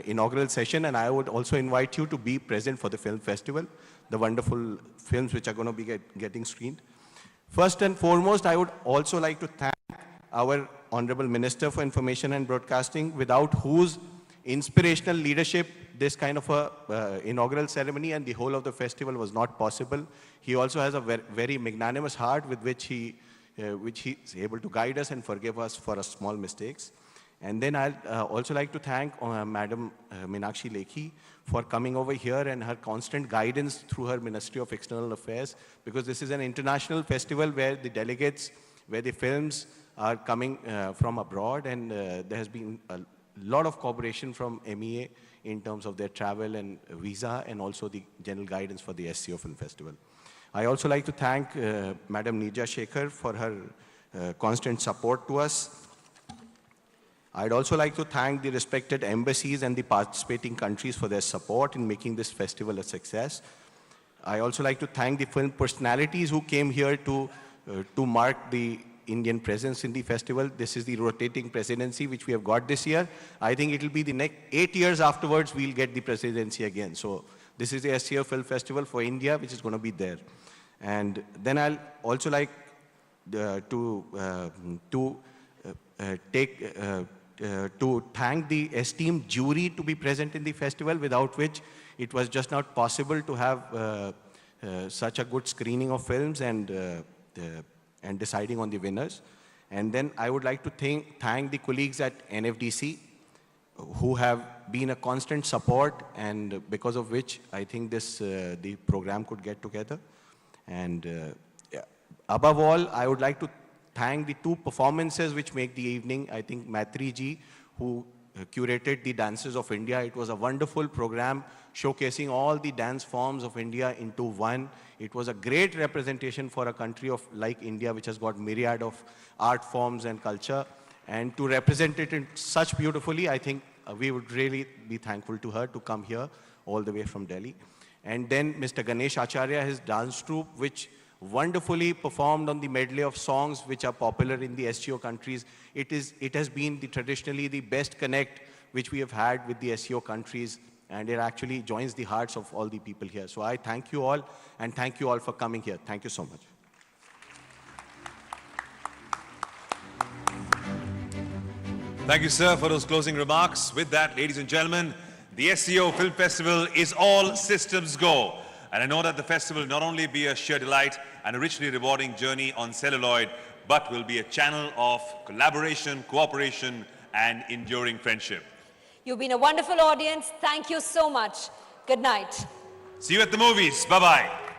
inaugural session, and I would also invite you to be present for the film festival, the wonderful films which are going to be getting screened. First and foremost, I would also like to thank our Honorable Minister for Information and Broadcasting, without whose inspirational leadership this kind of a inaugural ceremony and the whole of the festival was not possible. He also has a very magnanimous heart with which he is able to guide us and forgive us for our small mistakes. And then I'll also like to thank Madam Meenakshi Lekhi for coming over here and her constant guidance through her Ministry of External Affairs, because this is an international festival where the delegates, where the films are coming from abroad, and there has been a lot of cooperation from MEA in terms of their travel and visa, and also the general guidance for the SCO Film Festival. I also like to thank Madam Neerja Shekhar for her constant support to us. I'd also like to thank the respected embassies and the participating countries for their support in making this festival a success. I also like to thank the film personalities who came here to mark the Indian presence in the festival. This is the rotating presidency which we have got this year. I think it will be the next 8 years afterwards we'll get the presidency again. So this is the SCO Film Festival for India, which is going to be there. And then I'll also like to thank the esteemed jury to be present in the festival, without which it was just not possible to have such a good screening of films and deciding on the winners. And then I would like to thank the colleagues at NFDC who have been a constant support, and because of which I think the program could get together. And above all, I would like to thank the two performances which make the evening. I think Maitri ji, who curated the Dances of India. It was a wonderful program showcasing all the dance forms of India into one. It was a great representation for a country like India, which has got myriad of art forms and culture. And to represent it in such beautifully, I think we would really be thankful to her to come here all the way from Delhi. And then Mr. Ganesh Acharya, his dance troupe, which wonderfully performed on the medley of songs which are popular in the SCO countries. It has been traditionally the best connect which we have had with the SCO countries, and it actually joins the hearts of all the people here. So I thank you all, and thank you all for coming here. Thank you so much. Thank you, sir, for those closing remarks. With that, ladies and gentlemen, the SCO Film Festival is all systems go. And I know that the festival will not only be a sheer delight and a richly rewarding journey on celluloid, but will be a channel of collaboration, cooperation, and enduring friendship. You've been a wonderful audience. Thank you so much. Good night. See you at the movies. Bye-bye.